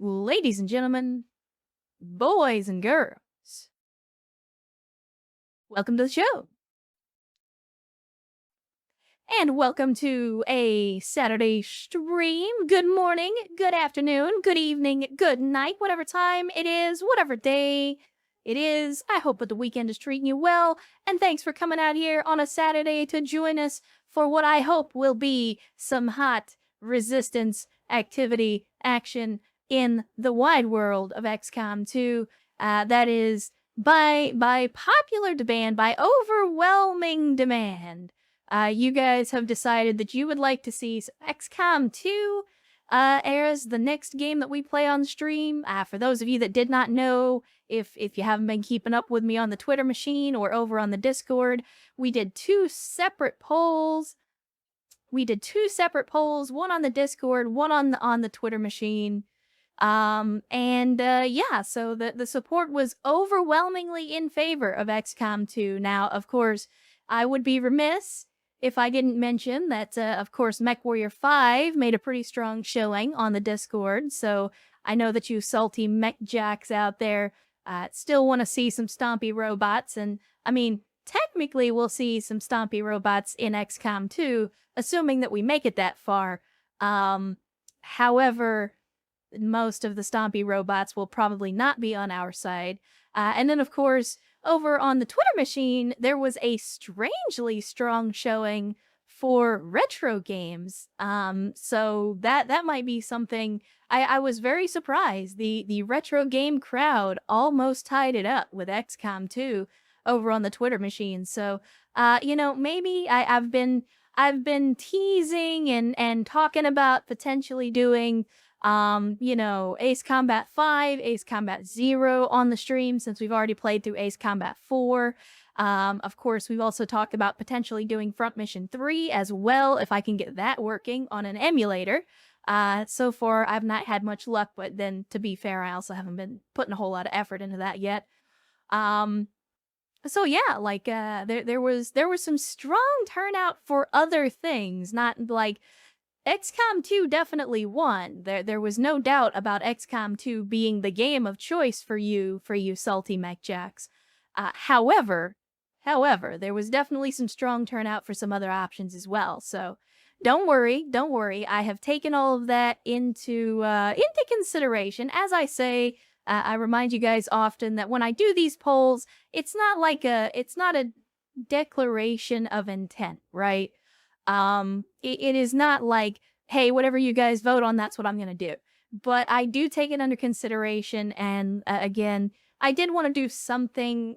Ladies and gentlemen, boys and girls, welcome to the show. And welcome to a Saturday stream. Good morning, good afternoon, good evening, good night, whatever time it is, whatever day it is. I hope that the weekend is treating you well. And thanks for coming out here on a Saturday to join us for what I hope will be some hot resistance activity action in the wide world of XCOM 2. That is by popular demand, by overwhelming demand. You guys have decided that you would like to see XCOM 2 as the next game that we play on stream. For those of you that did not know, if you haven't been keeping up with me on the Twitter machine or over on the Discord, we did two separate polls. One on the Discord, one on the Twitter machine. So the support was overwhelmingly in favor of XCOM 2. Now, of course, I would be remiss if I didn't mention that, of course, MechWarrior 5 made a pretty strong showing on the Discord, so I know that you salty mech jacks out there still want to see some stompy robots, and, I mean, technically we'll see some stompy robots in XCOM 2, assuming that we make it that far. However, most of the stompy robots will probably not be on our side. And then, of course, over on the Twitter machine, there was a strangely strong showing for retro games. So that might be something. I was very surprised. The retro game crowd almost tied it up with XCOM 2 over on the Twitter machine. So, maybe I've been teasing and talking about potentially doing Ace Combat 5, Ace Combat 0 on the stream since we've already played through Ace Combat 4. Of course, we've also talked about potentially doing Front Mission 3 as well, if I can get that working on an emulator. So far, I've not had much luck, but then, to be fair, I also haven't been putting a whole lot of effort into that yet. So yeah, like, there was some strong turnout for other things, not like XCOM 2 definitely won. There was no doubt about XCOM 2 being the game of choice for you salty mech jacks. However, there was definitely some strong turnout for some other options as well. So don't worry. I have taken all of that into consideration. As I say, I remind you guys often that when I do these polls, it's not a declaration of intent, right? It is not like, hey, whatever you guys vote on, that's what I'm going to do. But I do take it under consideration. And again, I did want to do some kind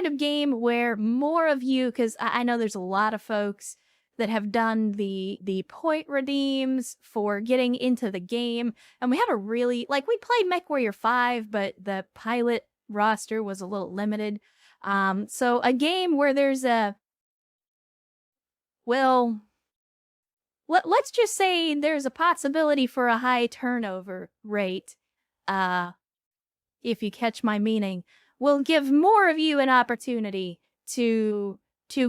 of game where more of you, because I know there's a lot of folks that have done the point redeems for getting into the game. And we had we played MechWarrior 5, but the pilot roster was a little limited. So a game where there's let's just say there's a possibility for a high turnover rate, if you catch my meaning, will give more of you an opportunity to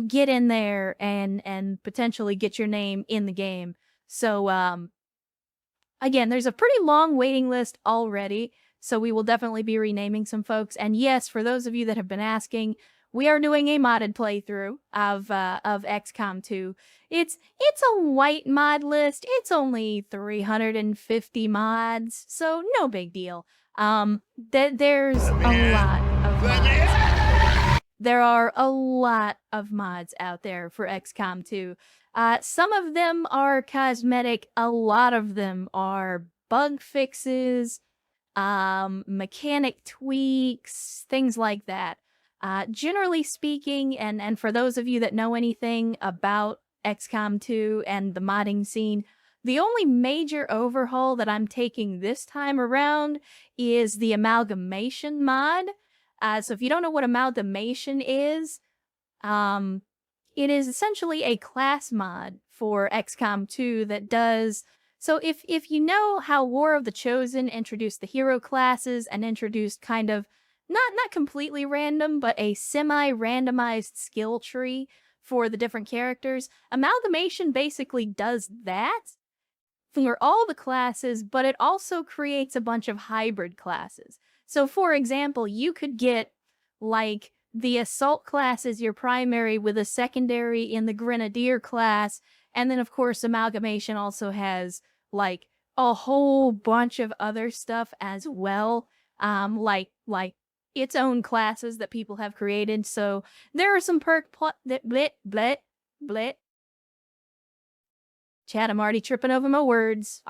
get in there and potentially get your name in the game. So, again, there's a pretty long waiting list already, so we will definitely be renaming some folks. And yes, for those of you that have been asking, we are doing a modded playthrough of XCOM 2. It's a white mod list. It's only 350 mods, so no big deal. There's a lot of mods. There are a lot of mods out there for XCOM 2. Some of them are cosmetic. A lot of them are bug fixes, mechanic tweaks, things like that. Generally speaking, and for those of you that know anything about XCOM 2 and the modding scene, the only major overhaul that I'm taking this time around is the Amalgamation mod. So if you don't know what Amalgamation is, it is essentially a class mod for XCOM 2 that does... So if you know how War of the Chosen introduced the hero classes and introduced kind of not completely random, but a semi-randomized skill tree for the different characters, Amalgamation basically does that for all the classes, but it also creates a bunch of hybrid classes. So, for example, you could get like the assault class is your primary with a secondary in the grenadier class. And then, of course, Amalgamation also has like a whole bunch of other stuff as well. Like its own classes that people have created. So there are some that blit. Chat, I'm already tripping over my words.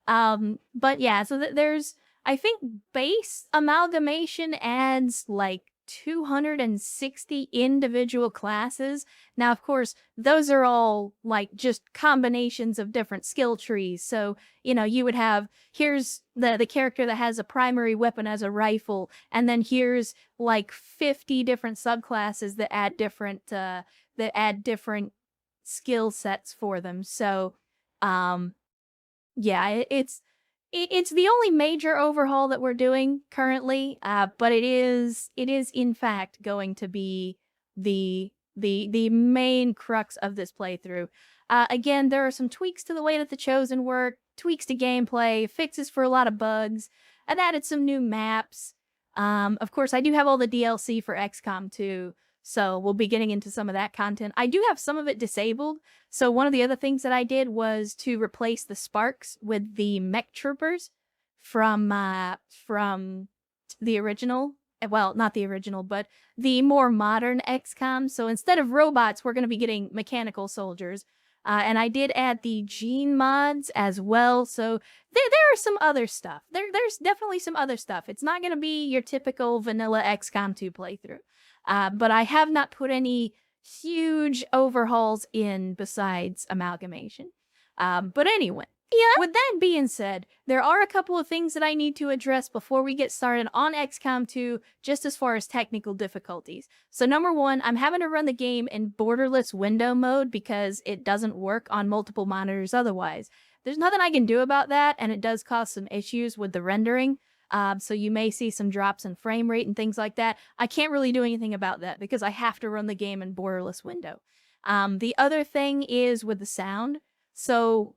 But yeah, so there's, I think base Amalgamation adds like 260 individual classes. Now, of course, those are all like just combinations of different skill trees. So, you know, you would have, here's the character that has a primary weapon as a rifle, and then here's like 50 different subclasses that add different skill sets for them. So, yeah, it's the only major overhaul that we're doing currently, but it is in fact going to be the main crux of this playthrough. Again, there are some tweaks to the way that the Chosen work, tweaks to gameplay, fixes for a lot of bugs. I've added some new maps. Of course, I do have all the DLC for XCOM 2, so we'll be getting into some of that content. I do have some of it disabled. So one of the other things that I did was to replace the sparks with the mech troopers from the original. Well, not the original, but the more modern XCOM. So instead of robots, we're going to be getting mechanical soldiers. And I did add the gene mods as well. So there are some other stuff. There's definitely some other stuff. It's not going to be your typical vanilla XCOM 2 playthrough. But I have not put any huge overhauls in besides Amalgamation. But anyway, yeah. With that being said, there are a couple of things that I need to address before we get started on XCOM 2, just as far as technical difficulties. So number one, I'm having to run the game in borderless window mode because it doesn't work on multiple monitors otherwise. There's nothing I can do about that, and it does cause some issues with the rendering. So you may see some drops in frame rate and things like that. I can't really do anything about that because I have to run the game in borderless window. The other thing is with the sound. So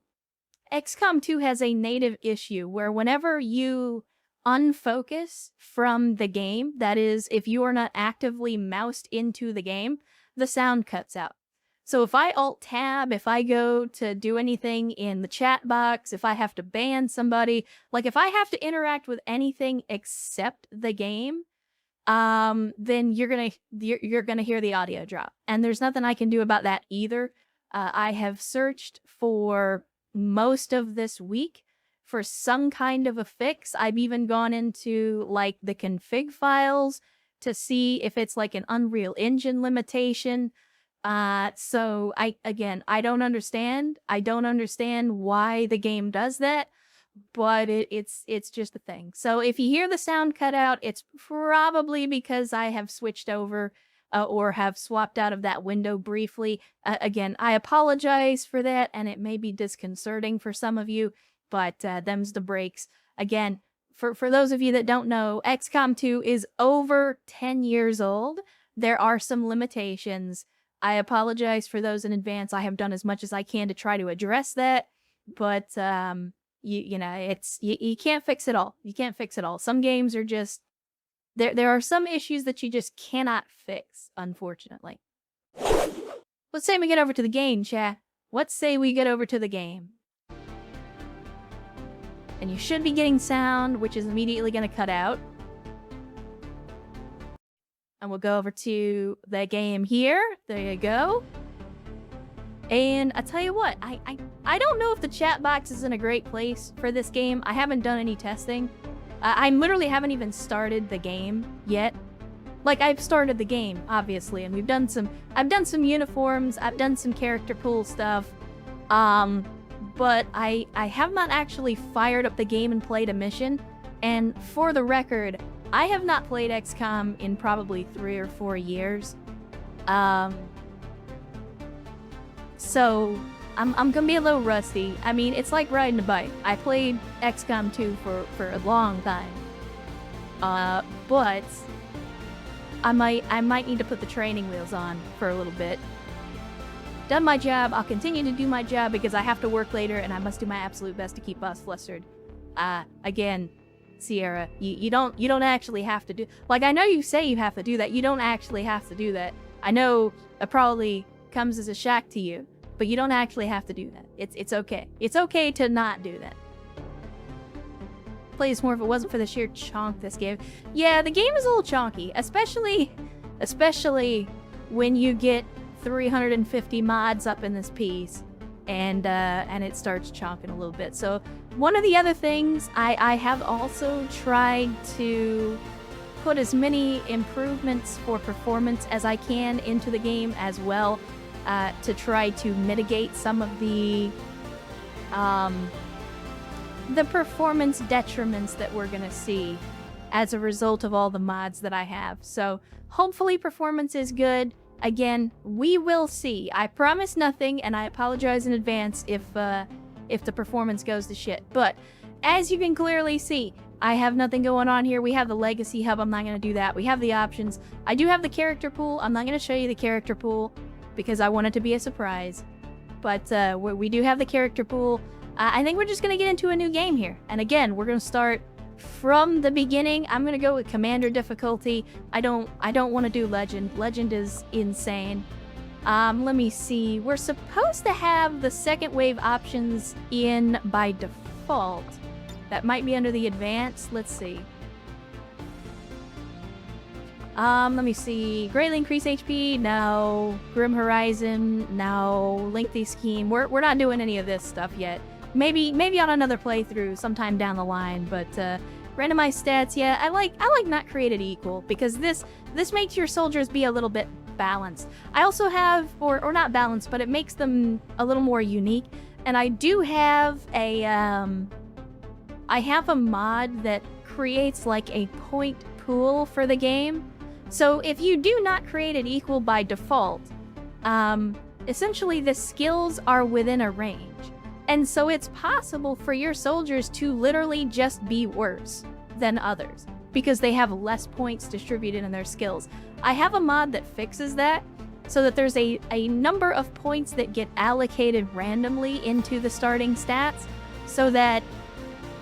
XCOM 2 has a native issue where whenever you unfocus from the game, that is, if you are not actively moused into the game, the sound cuts out. So if I Alt-Tab, if I go to do anything in the chat box, if I have to ban somebody, like if I have to interact with anything except the game, then you're gonna hear the audio drop. And there's nothing I can do about that either. I have searched for most of this week for some kind of a fix. I've even gone into like the config files to see if it's like an Unreal Engine limitation. So I don't understand. I don't understand why the game does that, but it's just a thing. So if you hear the sound cut out, it's probably because I have switched over or have swapped out of that window briefly. Again, I apologize for that, and it may be disconcerting for some of you, but them's the breaks. Again, for those of you that don't know, XCOM 2 is over 10 years old. There are some limitations. I apologize for those in advance. I have done as much as I can to try to address that, but you know, you can't fix it all. You can't fix it all. Some games are just there are some issues that you just cannot fix, unfortunately. Let's say we get over to the game, chat. Let's say we get over to the game. And you should be getting sound, which is immediately going to cut out. And we'll go over to the game here. There you go. And I tell you what, I don't know if the chat box is in a great place for this game. I haven't done any testing. I literally haven't even started the game yet. Like, I've started the game, obviously, and I've done some uniforms, I've done some character pool stuff. But I have not actually fired up the game and played a mission. And for the record, I have not played XCOM in probably 3 or 4 years. So I'm gonna be a little rusty. I mean, it's like riding a bike. I played XCOM 2 for a long time. But I might need to put the training wheels on for a little bit. done my job. I'll continue to do my job because I have to work later and I must do my absolute best to keep us flustered. Again, Sierra, you don't actually have to do, like, I know you say you have to do that. You don't actually have to do that. I know that probably comes as a shock to you, but you don't actually have to do that. It's okay. It's okay to not do that. Play this more if it wasn't for the sheer chonk this game. Yeah, the game is a little chonky, especially when you get 350 mods up in this piece, and it starts chonking a little bit. So one of the other things, I have also tried to put as many improvements for performance as I can into the game as well, to try to mitigate some of the performance detriments that we're gonna see as a result of all the mods that I have. So hopefully performance is good. Again, we will see. I promise nothing, and I apologize in advance if the performance goes to shit. But as you can clearly see, I have nothing going on here. We have the legacy hub. I'm not going to do that. We have the options. I do have the character pool. I'm not going to show you the character pool because I want it to be a surprise. But we do have the character pool. I think we're just going to get into a new game here. And again, we're going to start from the beginning. I'm going to go with commander difficulty. I don't want to do legend. Legend is insane. Let me see. We're supposed to have the second wave options in by default. That might be under the advanced. Let's see. Let me see. Greatly increase HP? No. Grim Horizon? No. Lengthy scheme? We're not doing any of this stuff yet. Maybe on another playthrough sometime down the line, but randomized stats, yeah, I like not created equal because this makes your soldiers be a little bit balanced. I also have, or not balanced, but it makes them a little more unique. And I do have a mod that creates like a point pool for the game. So if you do not create it equal by default, essentially the skills are within a range. And so it's possible for your soldiers to literally just be worse than others because they have less points distributed in their skills. I have a mod that fixes that so that there's a number of points that get allocated randomly into the starting stats so that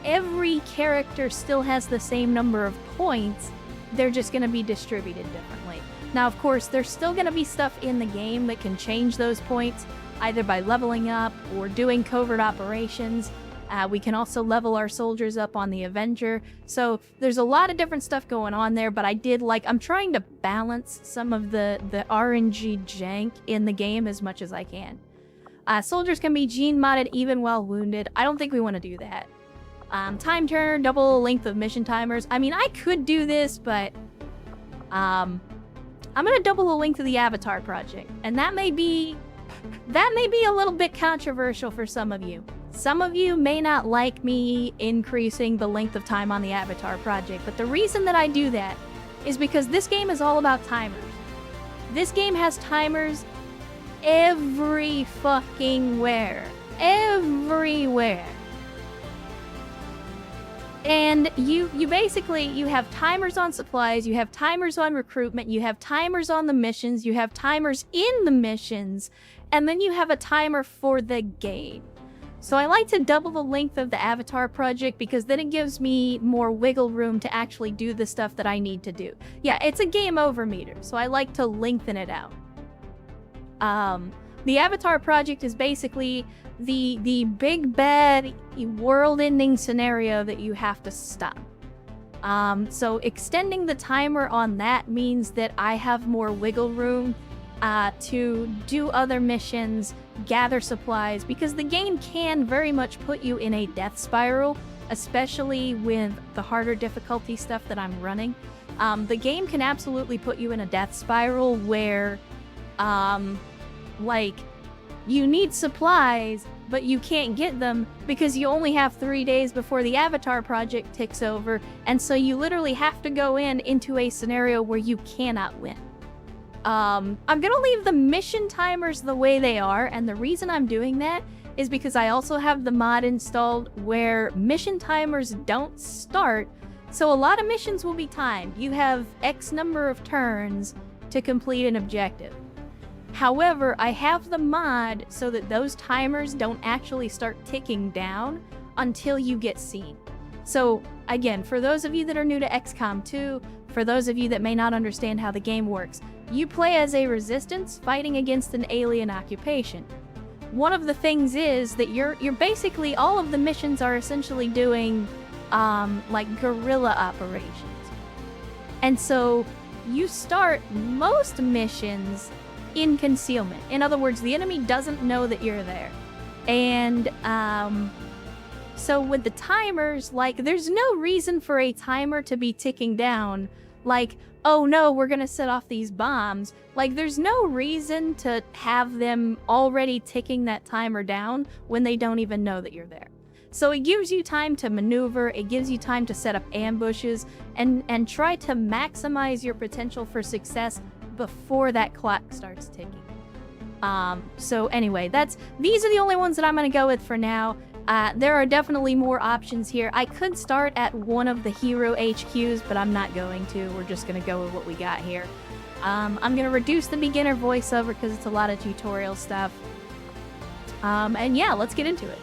every character still has the same number of points. They're just going to be distributed differently. Now, of course, there's still going to be stuff in the game that can change those points, either by leveling up or doing covert operations. We can also level our soldiers up on the Avenger. So there's a lot of different stuff going on there, but I'm trying to balance some of the RNG jank in the game as much as I can. Soldiers can be gene modded even while wounded. I don't think we want to do that. Time turner, double length of mission timers. I mean, I could do this, but I'm gonna double the length of the Avatar project, and that may be a little bit controversial for some of you. Some of you may not like me increasing the length of time on the Avatar project, but the reason that I do that is because this game is all about timers. This game has timers every fucking where. Everywhere. And you basically, you have timers on supplies, you have timers on recruitment, you have timers on the missions, you have timers in the missions, and then you have a timer for the game. So I like to double the length of the Avatar project because then it gives me more wiggle room to actually do the stuff that I need to do. Yeah, it's a game over meter, so I like to lengthen it out. The Avatar project is basically the big bad world-ending scenario that you have to stop. So extending the timer on that means that I have more wiggle room to do other missions, gather supplies, because the game can very much put you in a death spiral, especially with the harder difficulty stuff that I'm running. The game can absolutely put you in a death spiral where, like, you need supplies, but you can't get them because you only have 3 days before the Avatar project ticks over, and so you literally have to go into a scenario where you cannot win. I'm gonna leave the mission timers the way they are, and the reason I'm doing that is because I also have the mod installed where mission timers don't start, so a lot of missions will be timed. You have X number of turns to complete an objective. However, I have the mod so that those timers don't actually start ticking down until you get seen. So again, for those of you that are new to XCOM 2, for those of you that may not understand how the game works, you play as a resistance fighting against an alien occupation. One of the things is that you're basically, all of the missions are essentially doing like guerrilla operations. And so you start most missions in concealment. In other words, the enemy doesn't know that you're there. And so with the timers, like, there's no reason for a timer to be ticking down. Like, oh no, we're gonna set off these bombs. Like, there's no reason to have them already ticking that timer down when they don't even know that you're there. So it gives you time to maneuver, it gives you time to set up ambushes, and try to maximize your potential for success before that clock starts ticking. So anyway, these are the only ones that I'm gonna go with for now. There are definitely more options here. I could start at one of the hero HQs, but I'm not going to. We're just gonna go with what we got here. I'm gonna reduce the beginner voiceover because it's a lot of tutorial stuff. And yeah, let's get into it.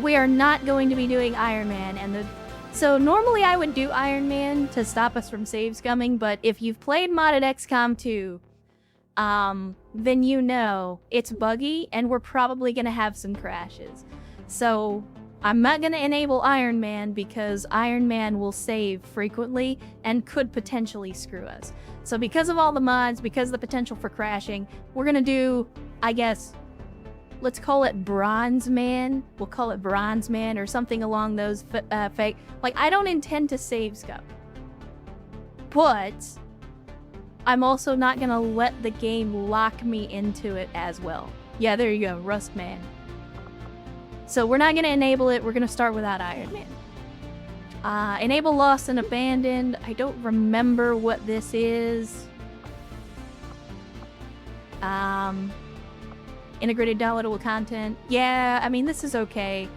We are not going to be doing Iron Man, so normally I would do Iron Man to stop us from save scumming, but if you've played modded XCOM 2, then you know it's buggy and we're probably gonna have some crashes. So I'm not gonna enable Iron Man because Iron Man will save frequently and could potentially screw us. So because of all the mods, because of the potential for crashing, we're gonna do, I guess, let's call it Bronze Man. We'll call it Bronze Man or something along those fake. Like, I don't intend to save scum, but I'm also not gonna let the game lock me into it as well. Yeah, there you go, Rust Man. So we're not gonna enable it. We're gonna start without Iron Man. Enable Lost and Abandoned. I don't remember what this is. Integrated downloadable content. Yeah, I mean, this is okay.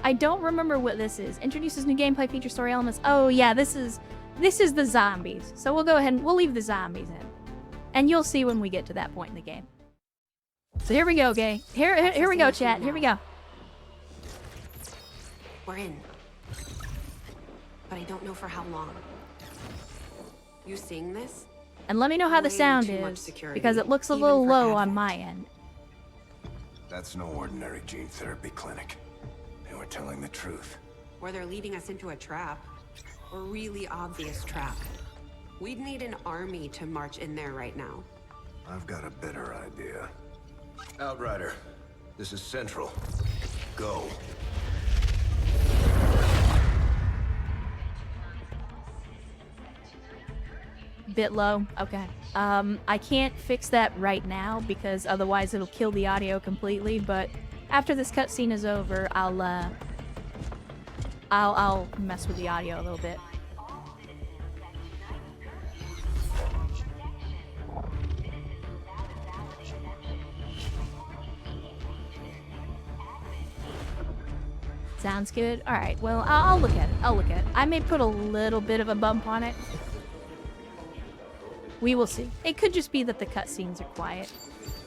I don't remember what this is. Introduces new gameplay feature, story elements. Oh yeah, this is the zombies. So we'll go ahead and we'll leave the zombies in. And you'll see when we get to that point in the game. So here we go, okay? Here we go, chat. Here we go. We're in. But I don't know for how long. You seeing this? And let me know how the sound is, because it looks a little low on my end. That's no ordinary gene therapy clinic. They were telling the truth. Or they're leading us into a trap. A really obvious trap. We'd need an army to march in there right now. I've got a better idea. Outrider, this is Central. Go. Bit low. Okay. I can't fix that right now because otherwise it'll kill the audio completely, but after this cutscene is over, I'll mess with the audio a little bit. Sounds good. All right. Well, I'll look at it. I'll look at it. I may put a little bit of a bump on it. We will see. It could just be that the cutscenes are quiet.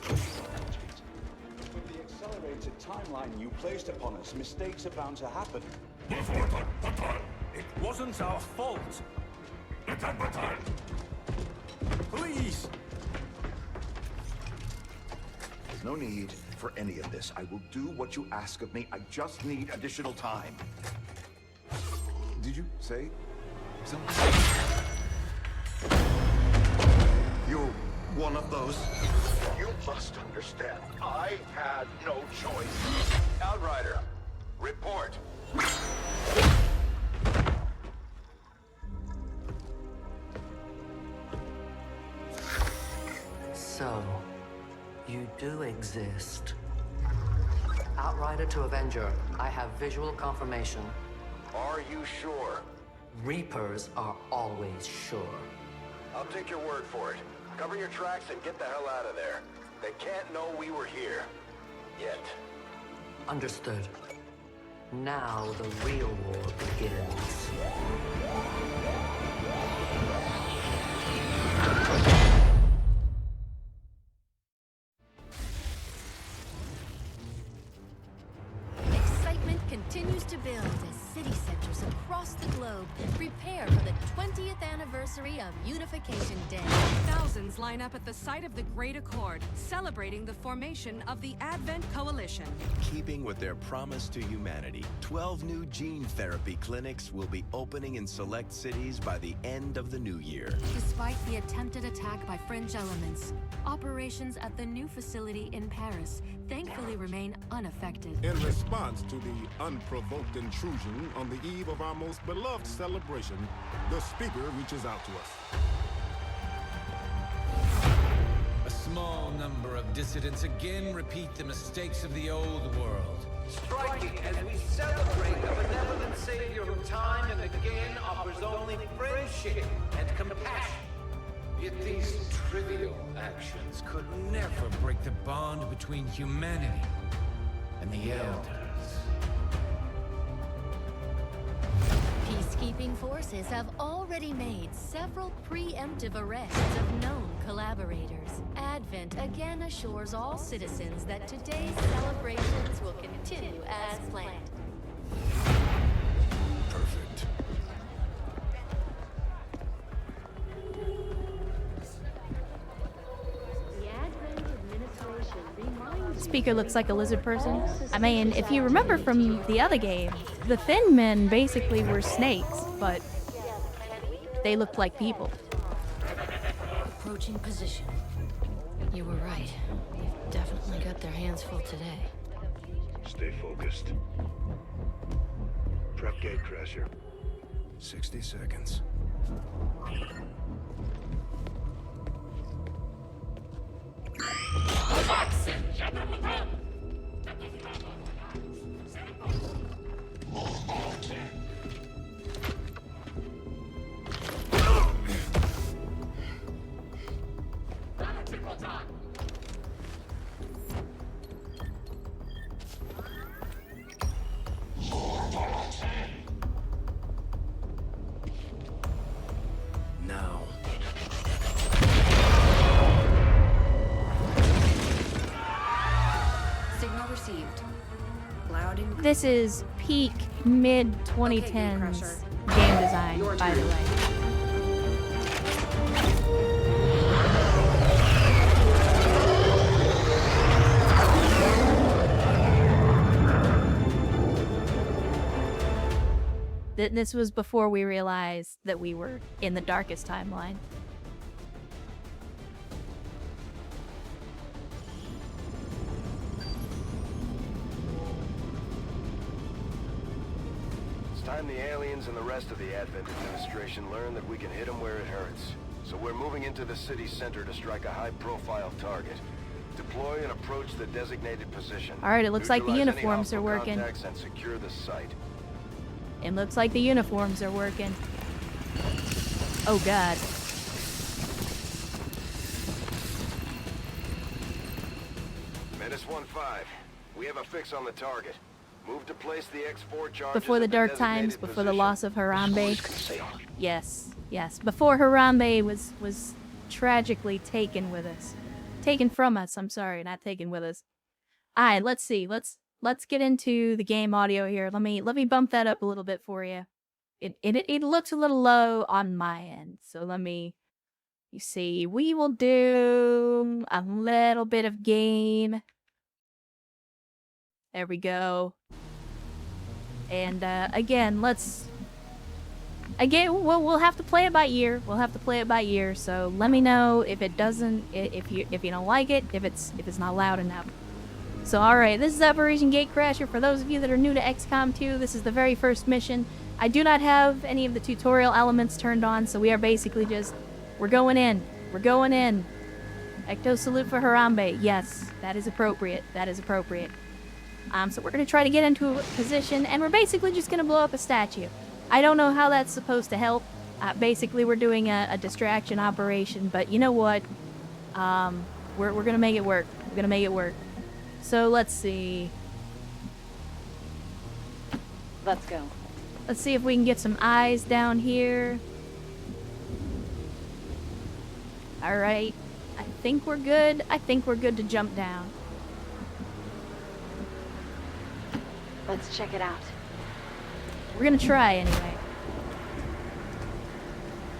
With the accelerated timeline you placed upon us, mistakes are bound to happen. It wasn't our fault. Please. There's no need for any of this. I will do what you ask of me. I just need additional time. Did you say something? You're one of those. You must understand. I had no choice. Outrider, report. So, you do exist. Outrider to Avenger, I have visual confirmation. Are you sure? Reapers are always sure. I'll take your word for it. Cover your tracks and get the hell out of there. They can't know we were here. Yet. Understood. Now the real war begins. filled as city centers across the globe prepare for the 20th anniversary of Unification Day. Thousands line up at the site of the Great Accord, celebrating the formation of the Advent Coalition. Keeping with their promise to humanity, 12 new gene therapy clinics will be opening in select cities by the end of the new year. Despite the attempted attack by fringe elements, operations at the new facility in Paris thankfully remain unaffected. In response to the unprovoked intrusion on the eve of our most beloved celebration, the speaker reaches out to us. A small number of dissidents again repeat the mistakes of the old world. Striking as we celebrate the benevolent savior who time and again offers only friendship and compassion. Yet these trivial actions could never break the bond between humanity and the Elders. Peacekeeping forces have already made several preemptive arrests of known collaborators. Advent again assures all citizens that today's celebrations will continue as planned. Perfect. Speaker looks like a lizard person. I mean, if you remember from the other game, the Thin Men basically were snakes, but they looked like people. Approaching position. You were right. They've definitely got their hands full today. Stay focused. Prep gate crasher. 60 seconds. Now. Signal received. Loud and clear. This is peak mid 2010s game design, by the way. This was before we realized that we were in the darkest timeline. It's time the aliens and the rest of the Advent administration learn that we can hit them where it hurts. So we're moving into the city center to strike a high-profile target. Deploy and approach the designated position. All right, it looks like the Neutralize any uniforms are hostile working. contacts and secure the site. It looks like the uniforms are working. Oh god. Menace 1-5. We have a fix on the target. Move to place the X4 charges Before the at dark designated times, before the position. loss of Harambe. Yes, yes. Before Harambe was tragically taken with us. Taken from us, I'm sorry, not taken with us. Alright, let's see. Let's get into the game audio here. Let me bump that up a little bit for you. It looks a little low on my end. So you see, we will do a little bit of game. There we go. And again, we'll have to play it by ear. We'll have to play it by ear. So let me know if it doesn't, if you don't like it, if it's not loud enough. So alright, this is Operation Gatecrasher. For those of you that are new to XCOM 2, this is the very first mission. I do not have any of the tutorial elements turned on, so we are basically just, we're going in. We're going in. Ecto salute for Harambe. Yes, that is appropriate. That is appropriate. So we're going to try to get into a position, and we're basically just going to blow up a statue. I don't know how that's supposed to help. Basically, we're doing a distraction operation, but you know what? We're going to make it work. We're going to make it work. So let's see. Let's go. Let's see if we can get some eyes down here. Alright. I think we're good. I think we're good to jump down. Let's check it out. We're gonna try anyway.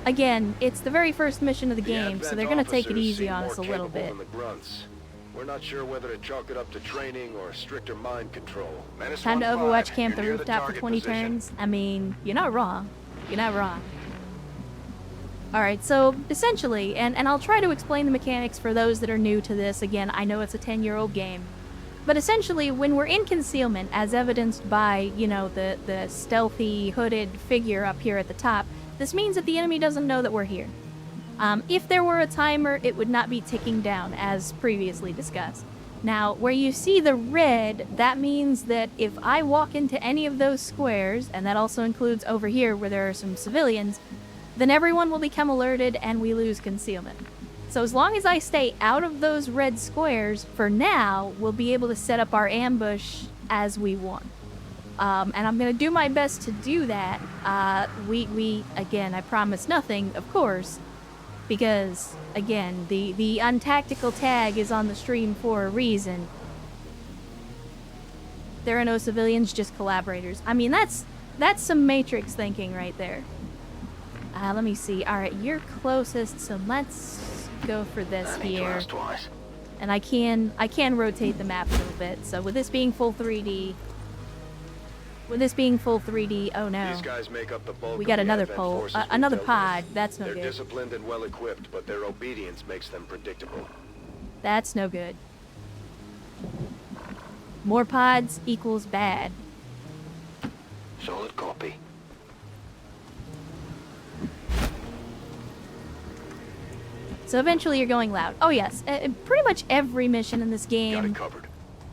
Again, it's the very first mission of the game, so they're gonna take it easy on us a little bit. We're not sure whether to chalk it up to training or stricter mind control. Time to Overwatch camp the rooftop for 20 turns. I mean, you're not wrong. You're not wrong. Alright, so essentially, and I'll try to explain the mechanics for those that are new to this. Again, I know it's a 10-year-old game. But essentially, when we're in concealment, as evidenced by, you know, the stealthy, hooded figure up here at the top, this means that the enemy doesn't know that we're here. If there were a timer, it would not be ticking down, as previously discussed. Now, where you see the red, that means that if I walk into any of those squares, and that also includes over here where there are some civilians, then everyone will become alerted and we lose concealment. So as long as I stay out of those red squares, for now, we'll be able to set up our ambush as we want. And I'm going to do my best to do that. Again, I promise nothing, of course, because, again, the untactical tag is on the stream for a reason. There are no civilians, just collaborators. I mean, that's some Matrix thinking right there. Let me see. Alright, you're closest, so let's go for this here. And I can rotate the map a little bit. So with this being full 3D, oh no. These guys make up the bulk We got of the another Advent pole, forces another we've dealt pod. with. That's no They're good. disciplined and well equipped, but their obedience makes them predictable. That's no good. More pods equals bad. Solid copy. So eventually you're going loud. Oh yes, pretty much every mission in this game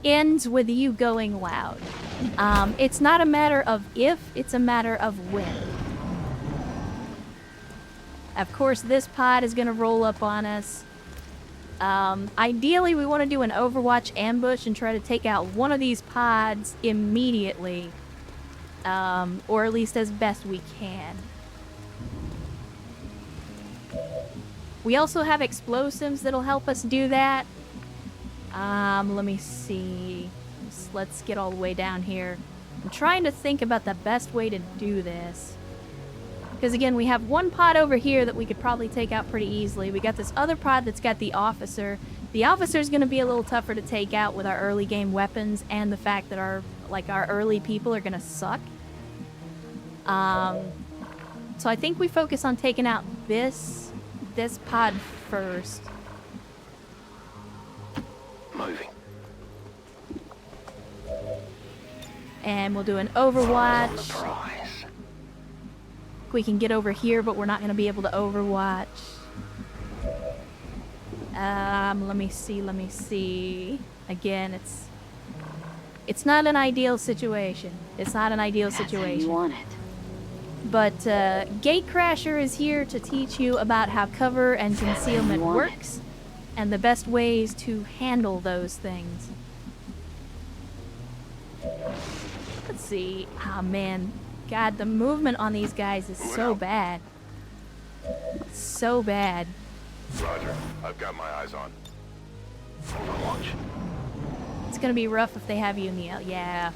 ends with you going loud. It's not a matter of if, it's a matter of when. Of course, this pod is going to roll up on us. Ideally, we want to do an Overwatch ambush and try to take out one of these pods immediately. Or at least as best we can. We also have explosives that'll help us do that. Let me see. Let's get all the way down here. I'm trying to think about the best way to do this. Because again, we have one pod over here that we could probably take out pretty easily. We got this other pod that's got the officer. The officer's going to be a little tougher to take out with our early game weapons and the fact that our early people are going to suck. So I think we focus on taking out this pod first. Moving. And we'll do an Overwatch. We can get over here, but we're not going to be able to Overwatch. Let me see. Again, it's not an ideal situation. It's not an ideal situation. You want it. But Gatecrasher is here to teach you about how cover and concealment works and the best ways to handle those things. Let's see. Oh man, God, the movement on these guys is so bad. So bad. Roger. I've got my eyes on. Overwatch. It's gonna be rough if they have you in the L. Yeah.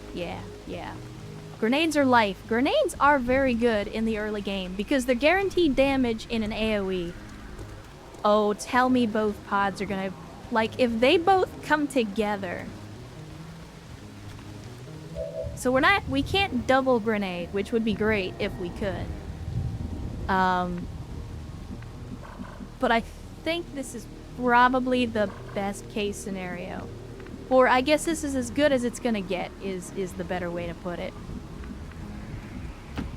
Grenades are life. Grenades are very good in the early game because they're guaranteed damage in an AoE. Oh, tell me both pods are gonna... Like, if they both come together... So we can't double grenade, which would be great if we could. But I think this is probably the best case scenario. Or I guess this is as good as it's gonna get, is the better way to put it.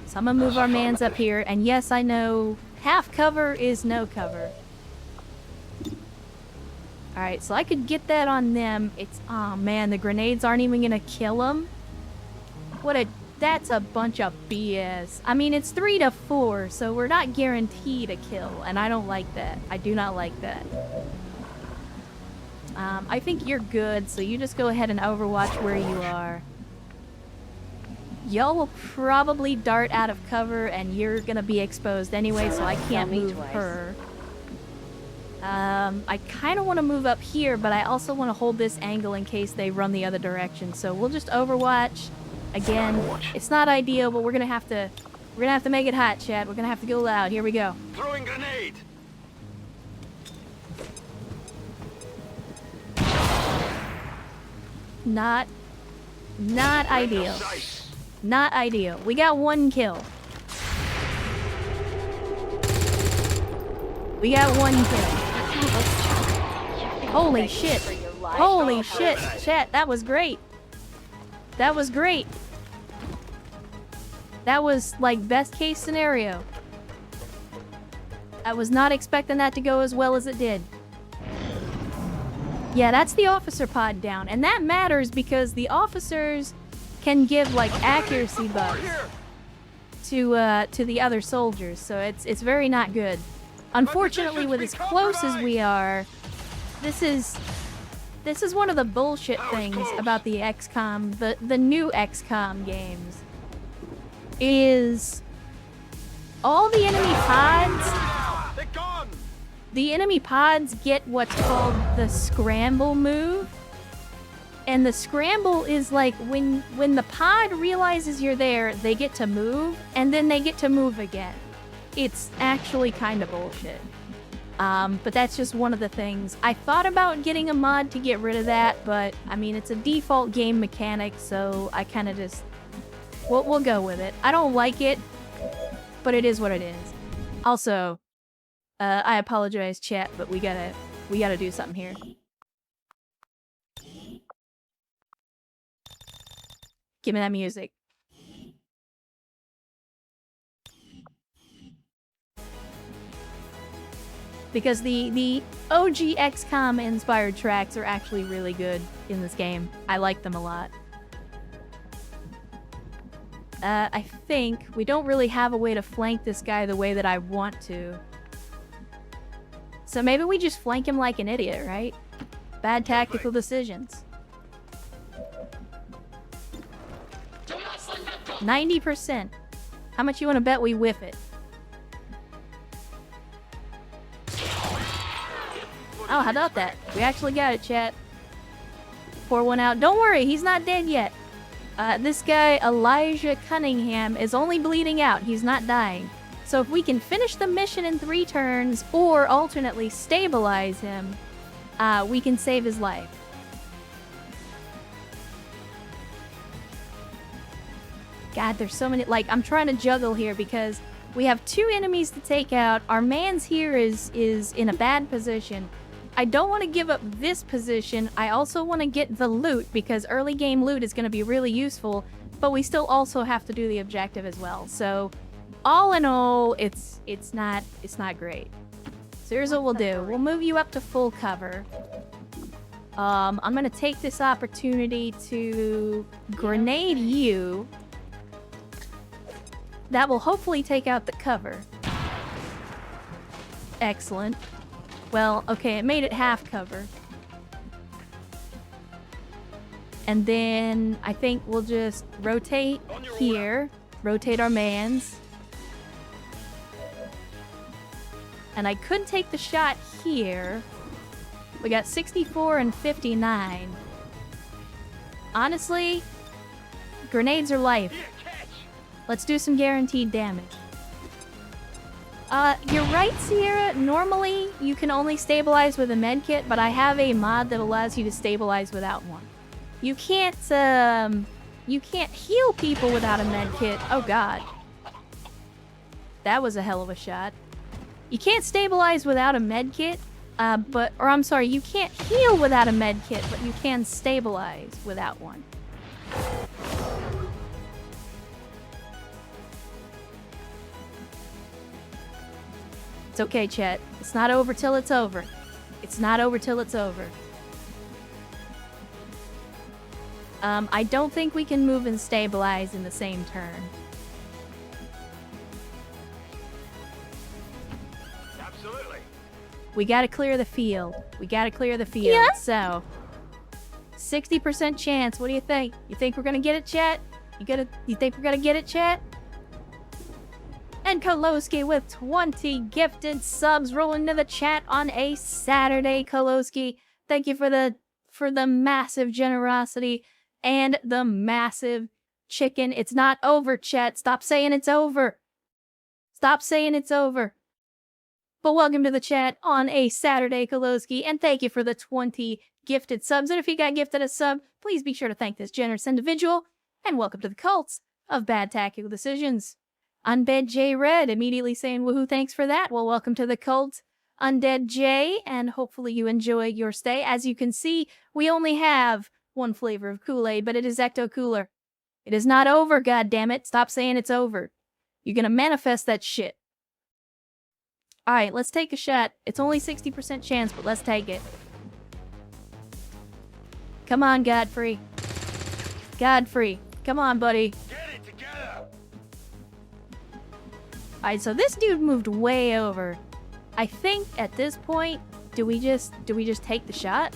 So I'm gonna move our mans up here, and yes, I know half cover is no cover. Alright, so I could get that on them. Oh man, the grenades aren't even gonna kill them. That's a bunch of BS. I mean, it's 3 to 4, so we're not guaranteed a kill, and I don't like that. I do not like that. I think you're good, so you just go ahead and Overwatch where you are. Y'all will probably dart out of cover, and you're gonna be exposed anyway, so I can't move her. I kind of want to move up here, but I also want to hold this angle in case they run the other direction. So we'll just Overwatch, Again, it's not ideal, but we're gonna have to make it hot, Chad. We're gonna have to go loud. Here we go. Throwing grenade. Not ideal. Not ideal. We got 1 kill. We got 1 kill. Holy shit. Holy shit. Chat, that was great. That was great. That was, like, best case scenario. I was not expecting that to go as well as it did. Yeah, that's the officer pod down. And that matters because the officers can give, like, accuracy buffs to the other soldiers. So it's very not good. Unfortunately, with as close as we are, this is one of the bullshit things about the XCOM, the new XCOM games, is all the enemy pods get what's called the scramble move. And the scramble is like when the pod realizes you're there, they get to move, and then they get to move again. It's actually kind of bullshit. But that's just one of the things. I thought about getting a mod to get rid of that, but I mean, it's a default game mechanic, so I kind of just... We'll go with it. I don't like it, but it is what it is. Also, I apologize, chat, but we gotta do something here. Give me that music. Because the OG XCOM inspired tracks are actually really good in this game. I like them a lot. I think we don't really have a way to flank this guy the way that I want to. So maybe we just flank him like an idiot, right? Bad tactical decisions. 90%. How much you want to bet we whiff it? Oh, how about that? We actually got it, chat. Pour one out. Don't worry, he's not dead yet. This guy, Elijah Cunningham, is only bleeding out. He's not dying. So if we can finish the mission in 3 turns, or alternately stabilize him, we can save his life. God, there's so many... Like, I'm trying to juggle here because we have 2 enemies to take out. Our man's here is in a bad position. I don't want to give up this position. I also want to get the loot because early game loot is going to be really useful, but we still also have to do the objective as well. So, all in all, it's not great. So here's what we'll do. We'll move you up to full cover. I'm going to take this opportunity to grenade you. That will hopefully take out the cover. Excellent. Well, okay, it made it half cover. And then I think we'll just rotate here. Rotate our mans. And I could take the shot here. We got 64 and 59. Honestly, grenades are life. Let's do some guaranteed damage. You're right, Sierra. Normally, you can only stabilize with a medkit, but I have a mod that allows you to stabilize without one. You can't heal people without a medkit. Oh god. That was a hell of a shot. You can't stabilize without a medkit, I'm sorry, you can't heal without a medkit, but you can stabilize without one. It's okay, chat. It's not over till it's over. It's not over till it's over. I don't think we can move and stabilize in the same turn. Absolutely. We gotta clear the field. We gotta clear the field. Yeah. So, 60% chance. What do you think? You think we're gonna get it, chat? You think we're gonna get it, chat? And Koloski with 20 gifted subs rolling to the chat on a Saturday. Koloski, thank you for the massive generosity and the massive chicken. It's not over, chat. Stop saying it's over. Stop saying it's over. But welcome to the chat on a Saturday, Koloski, and thank you for the 20 gifted subs. And if you got gifted a sub, please be sure to thank this generous individual. And welcome to the cults of bad tactical decisions. Undead J Red immediately saying woohoo, thanks for that. Well, welcome to the cult, Undead J, and hopefully you enjoy your stay. As you can see, we only have one flavor of Kool-Aid, but it is Ecto Cooler. It is not over, goddammit. Stop saying it's over. You're gonna manifest that shit. Alright, let's take a shot. It's only 60% chance, but let's take it. Come on, Godfrey. Godfrey. Come on, buddy. Get it together! Alright, so this dude moved way over. I think at this point, do we just take the shot?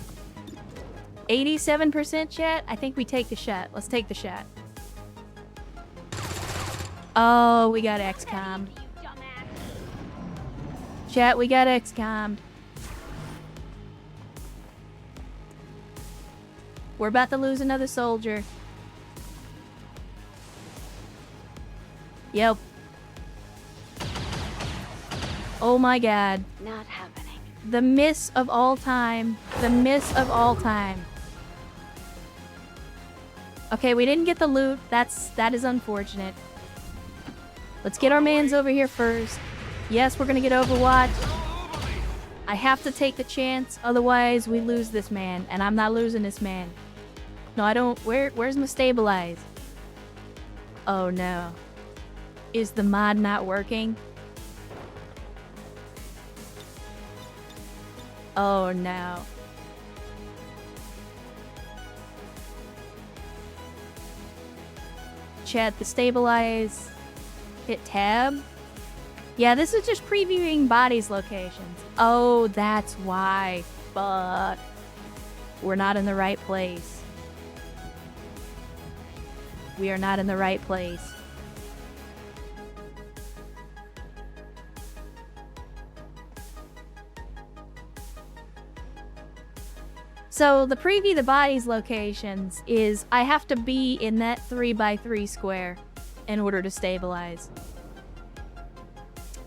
87% chat? I think we take the shot. Let's take the shot. Oh, we got XCOM'd. Chat, we got XCOM'd. We're about to lose another soldier. Yep. Oh my god. Not happening. The miss of all time. The miss of all time. Okay, we didn't get the loot. That is unfortunate. Let's get our mans over here first. Yes, we're gonna get Overwatch. I have to take the chance, otherwise we lose this man, and I'm not losing this man. No, I don't. Where's my stabilize? Oh no. Is the mod not working? Oh no. Chat, the stabilize. Hit tab. Yeah, this is just previewing bodies locations. Oh, that's why. Fuck. We're not in the right place. We are not in the right place. So the preview the bodies locations is I have to be in that 3x3 square in order to stabilize.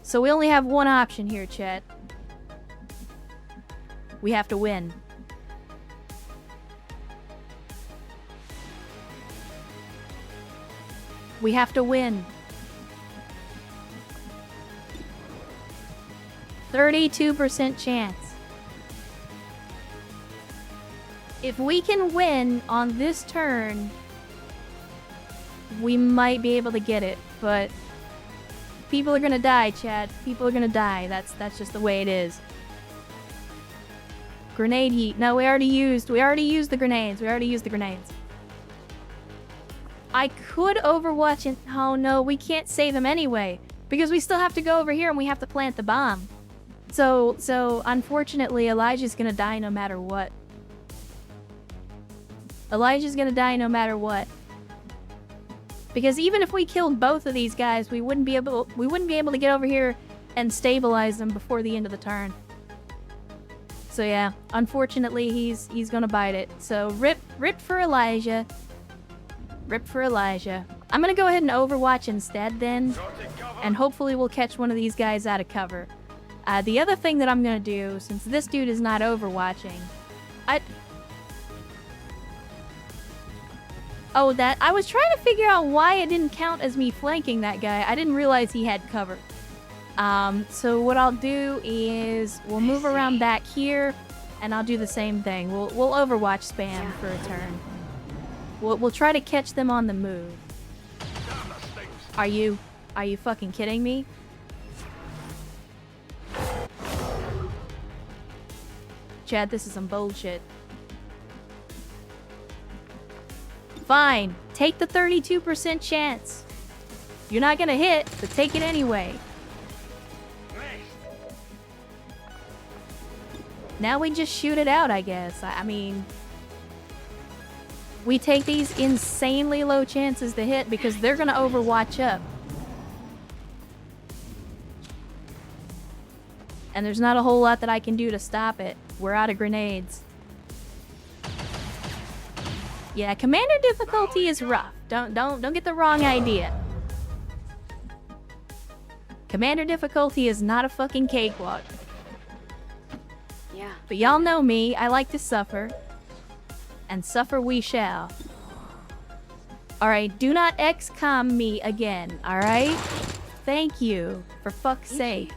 So we only have one option here, chat. We have to win. We have to win. 32% chance. If we can win on this turn, we might be able to get it, but people are gonna die, chat. People are gonna die. That's just the way it is. Grenade heat. No, we already used the grenades. We already used the grenades. I could Overwatch and oh no, we can't save him anyway because we still have to go over here and we have to plant the bomb. So unfortunately, Elijah's gonna die no matter what. Elijah's gonna die no matter what. Because even if we killed both of these guys, we wouldn't be able to get over here and stabilize them before the end of the turn. So yeah, unfortunately he's gonna bite it. So rip for Elijah. Rip for Elijah. I'm gonna go ahead and Overwatch instead then, and hopefully we'll catch one of these guys out of cover. The other thing that I'm gonna do, since this dude is not Overwatching, I was trying to figure out why it didn't count as me flanking that guy. I didn't realize he had cover. So what I'll do is we'll move around back here, and I'll do the same thing. We'll Overwatch spam for a turn. We'll try to catch them on the move. Are you fucking kidding me? Chad, this is some bullshit. Fine, take the 32% chance. You're not gonna hit, but take it anyway. Now we just shoot it out, I guess. I mean, we take these insanely low chances to hit because they're gonna Overwatch up. And there's not a whole lot that I can do to stop it. We're out of grenades. Yeah, commander difficulty is rough. Don't get the wrong idea. Commander difficulty is not a fucking cakewalk. Yeah. But y'all know me, I like to suffer. And suffer we shall. Alright, do not XCOM me again, alright? Thank you, for fuck's sake.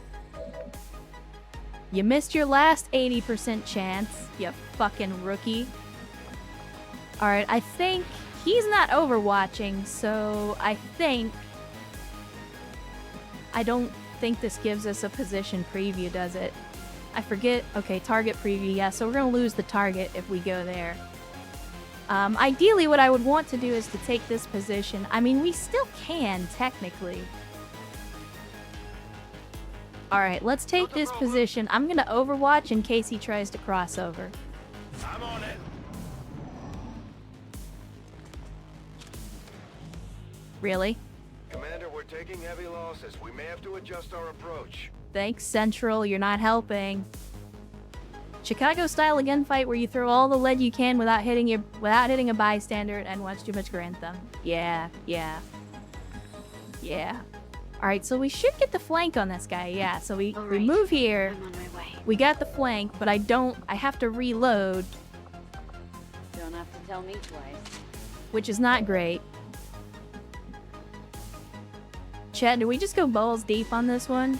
You missed your last 80% chance, you fucking rookie. Alright, I think he's not overwatching, so I don't think this gives us a position preview, does it? I forget. Okay, target preview, yeah, so we're gonna lose the target if we go there. Ideally, what I would want to do is to take this position. I mean, we still can, technically. Alright, let's take this position. I'm gonna overwatch in case he tries to cross over. I'm on it. Really? Commander, we're taking heavy losses. We may have to adjust our approach. Thanks, Central. You're not helping. Chicago-style gunfight where you throw all the lead you can without hitting a bystander and watch too much Grantham. Yeah. Alright, so we should get the flank on this guy, yeah. So we move here. I'm on my way. We got the flank, but I have to reload. Don't have to tell me twice. Which is not great. Chad, do we just go balls deep on this one?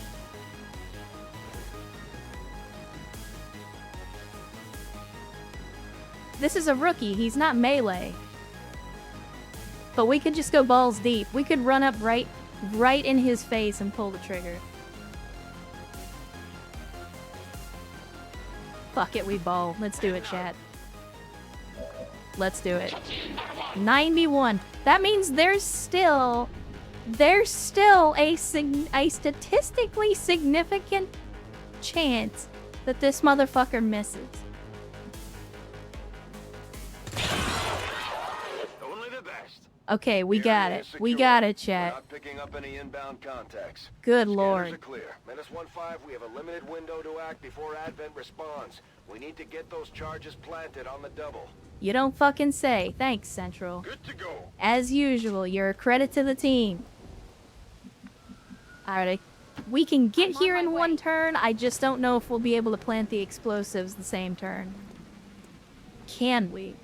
This is a rookie, he's not melee. But we could just go balls deep. We could run up right in his face and pull the trigger. Fuck it, we ball. Let's do it, chat. Let's do it. 91. That means there's still a statistically significant chance that this motherfucker misses. Only the best. Okay, we got it. We got it, chat. We're not picking up any inbound contacts. Good Scanners lord. are clear. -15, we have a limited window to act before Advent responds. We need to get those charges planted on the double. You don't fucking say. Thanks, Central. Good to go. As usual, you're a credit to the team. Alright, we can get here in one turn. I just don't know if we'll be able to plant the explosives the same turn. Can we?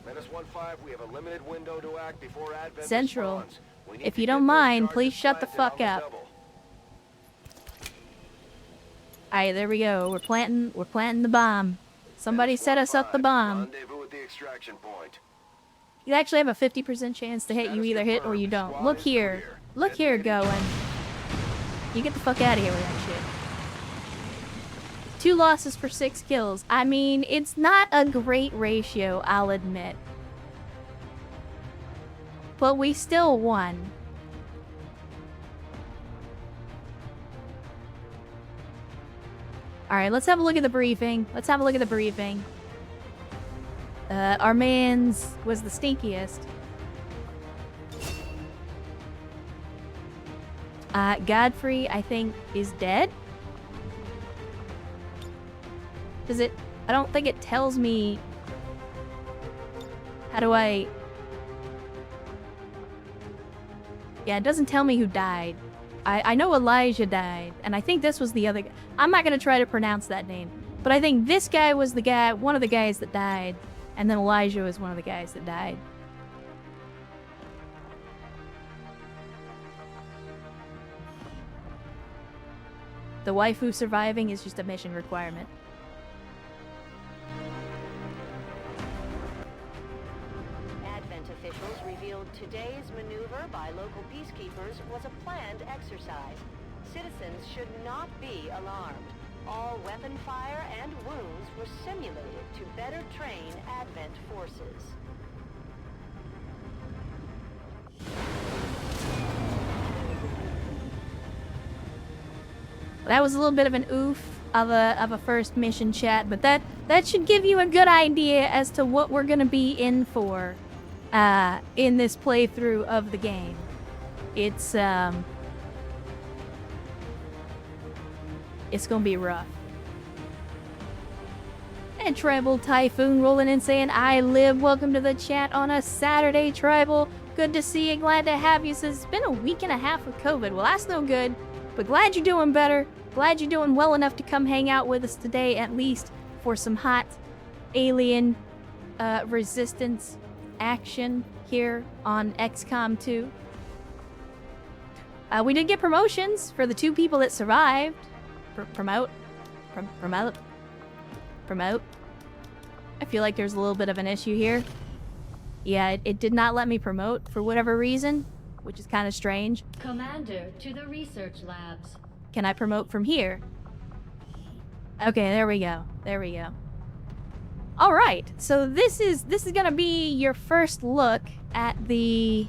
-15, we have a limited window to act before Advent Central, responds. We need if to you get don't those mind, charges please shut the planted on fuck the up. double. Alright, there we go. We're planting the bomb. Somebody set us up the bomb. Rendezvous at the extraction point. You actually have a 50% chance to hit. You either hit or you don't. Look here. Look here, going. You get the fuck out of here with that shit. 2 losses for 6 kills. I mean, it's not a great ratio, I'll admit. But we still won. Alright, let's have a look at the briefing. Our man's was the stinkiest. Godfrey, I think, is dead? Does it... I don't think it tells me... How do I... Yeah, it doesn't tell me who died. I know Elijah died, and I think this was the other guy. I'm not gonna try to pronounce that name, but I think this guy was the guy, one of the guys that died, and then Elijah was one of the guys that died. The waifu surviving is just a mission requirement. Advent officials revealed today's maneuver by local peacekeepers was a planned exercise. Citizens should not be alarmed. All weapon fire and wounds were simulated to better train Advent forces. That was a little bit of an oof of a first mission, chat, but that should give you a good idea as to what we're gonna be in for in this playthrough of the game. It's gonna be rough. And Tribal Typhoon rolling in saying, I live. Welcome to the chat on a Saturday, Tribal. Good to see you. Glad to have you. Says it's been a week and a half with COVID. Well, that's no good. But glad you're doing better. Glad you're doing well enough to come hang out with us today, at least for some hot alien resistance action here on XCOM 2. We did get promotions for the 2 people that survived. Promote. I feel like there's a little bit of an issue here. Yeah, it did not let me promote for whatever reason, which is kind of strange. Commander, to the research labs. Can I promote from here? Okay, there we go. There we go. All right, so this is gonna be your first look at the.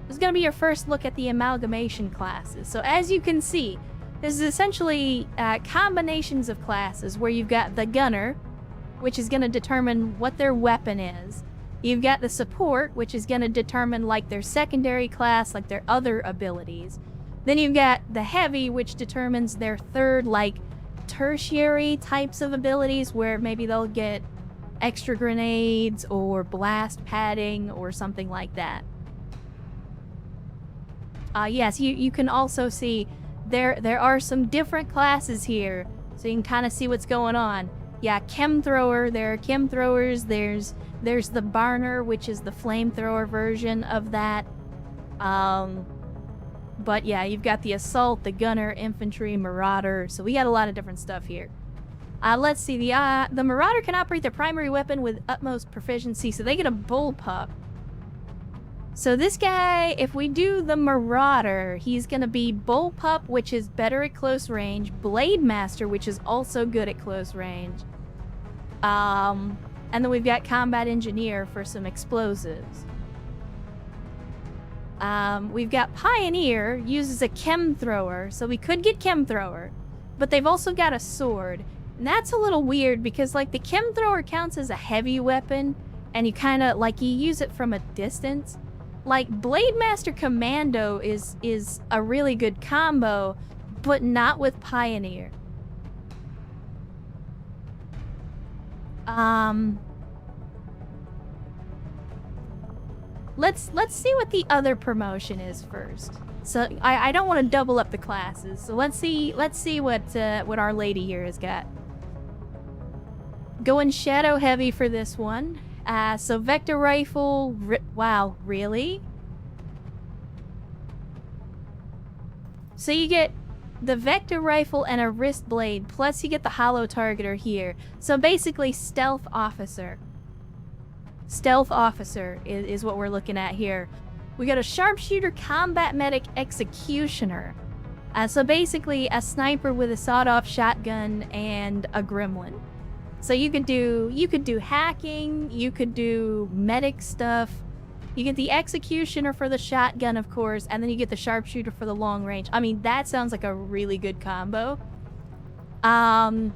This is gonna be your first look at the amalgamation classes. So as you can see, this is essentially combinations of classes where you've got the gunner, which is gonna determine what their weapon is. You've got the support, which is gonna determine like their secondary class, like their other abilities. Then you've got the heavy, which determines their third, like, tertiary types of abilities, where maybe they'll get extra grenades or blast padding or something like that. Yes, you can also see there are some different classes here, so you can kind of see what's going on. Yeah, chem thrower, there are chem throwers, there's the Barner, which is the flamethrower version of that. But yeah, you've got the assault, the gunner, infantry, marauder, so we got a lot of different stuff here. Let's see, the marauder can operate their primary weapon with utmost proficiency, so they get a bullpup. So this guy, if we do the marauder, he's gonna be bullpup, which is better at close range, blade master, which is also good at close range. And then we've got combat engineer for some explosives. We've got Pioneer, uses a chem thrower, so we could get chem thrower, but they've also got a sword. And that's a little weird because, like, the chem thrower counts as a heavy weapon, and you kind of, like, you use it from a distance. Like, Blade Master Commando is a really good combo, but not with Pioneer. Let's see what the other promotion is first. So I don't want to double up the classes. So let's see what Our Lady here has got. Going shadow heavy for this one. So vector rifle. Wow, really? So you get the vector rifle and a wrist blade, plus you get the hollow targeter here. So basically, stealth officer. Stealth officer is what we're looking at here. We got a sharpshooter, combat medic, executioner. So basically a sniper with a sawed-off shotgun and a gremlin. So you could do hacking, you could do medic stuff. You get the executioner for the shotgun, of course, and then you get the sharpshooter for the long range. I mean, that sounds like a really good combo. And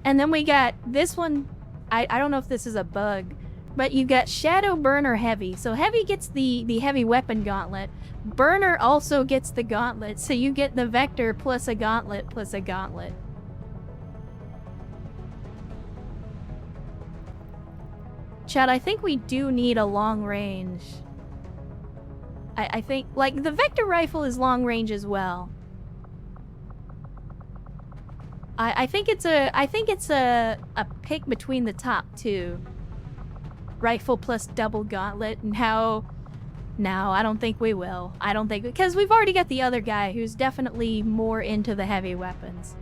then we got this one. I don't know if this is a bug, but you got Shadow Burner Heavy. So Heavy gets the heavy weapon gauntlet. Burner also gets the gauntlet, so you get the Vector plus a gauntlet plus a gauntlet. Chad, I think we do need a long range. I think, like, the Vector Rifle is long range as well. I think it's a pick between the top two. Rifle plus double gauntlet, and how... No, I don't think we will. I don't think... Because we've already got the other guy who's definitely more into the heavy weapons.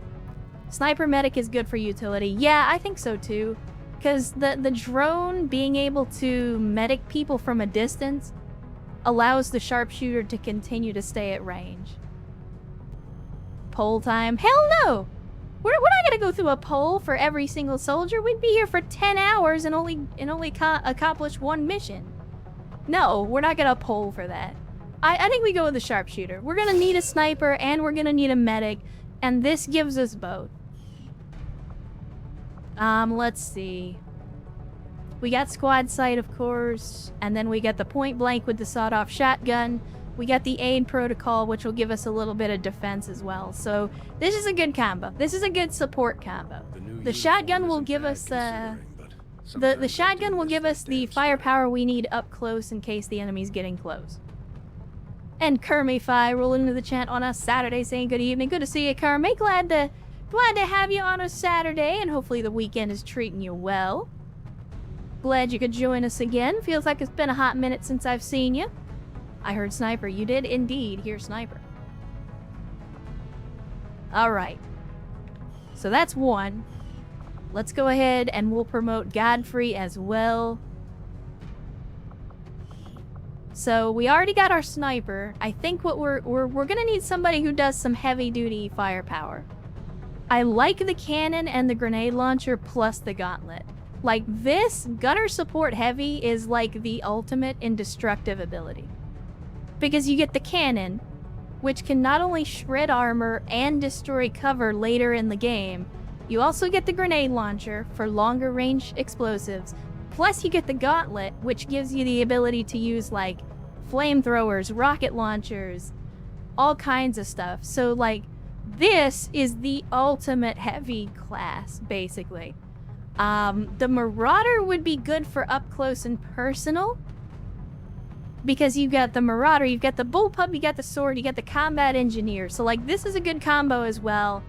Sniper medic is good for utility. Yeah, I think so too. Because the drone being able to medic people from a distance allows the sharpshooter to continue to stay at range. Poll time? Hell no! We're not gonna go through a poll for every single soldier. We'd be here for 10 hours and only accomplish one mission. No, we're not gonna poll for that. I think we go with the sharpshooter. We're gonna need a sniper and we're gonna need a medic, and this gives us both. Let's see. We got squad sight, of course, and then we got the point blank with the sawed-off shotgun. We got the aid protocol, which will give us a little bit of defense as well. So this is a good combo. This is a good support combo. The new The shotgun will give us the shotgun will give us the firepower we need up close in case the enemy's getting close. And Kermify rolling into the chat on a Saturday saying good evening. Good to see you, Kermie. Glad to have you on a Saturday, and hopefully the weekend is treating you well. Glad you could join us again. Feels like it's been a hot minute since I've seen you. I heard Sniper. You did indeed hear Sniper. Alright. So that's one. Let's go ahead and we'll promote Godfrey as well. So we already got our Sniper. I think what we're gonna need somebody who does some heavy-duty firepower. I like the cannon and the grenade launcher plus the gauntlet. Like, this gunner support heavy is like the ultimate indestructible ability. Because you get the cannon, which can not only shred armor and destroy cover later in the game, you also get the grenade launcher for longer range explosives, plus you get the gauntlet, which gives you the ability to use, like, flamethrowers, rocket launchers, all kinds of stuff. So, like, this is the ultimate heavy class, basically. The Marauder would be good for up close and personal, because you've got the Marauder, you've got the Bullpup, you got the Sword, you got the Combat Engineer. So, like, this is a good combo as well.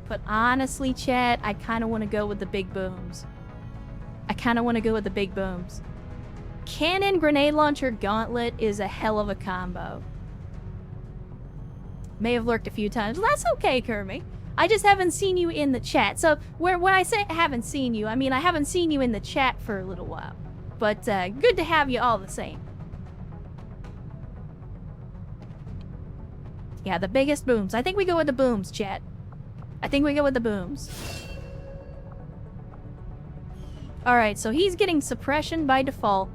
But honestly, chat, I kind of want to go with the big booms. Cannon, grenade launcher, gauntlet is a hell of a combo. May have lurked a few times. Well, that's okay, Kermie. I just haven't seen you in the chat. So, when I say I haven't seen you, I mean I haven't seen you in the chat for a little while. But, good to have you all the same. Yeah, the biggest booms. I think we go with the booms, chat. Alright, so he's getting suppression by default.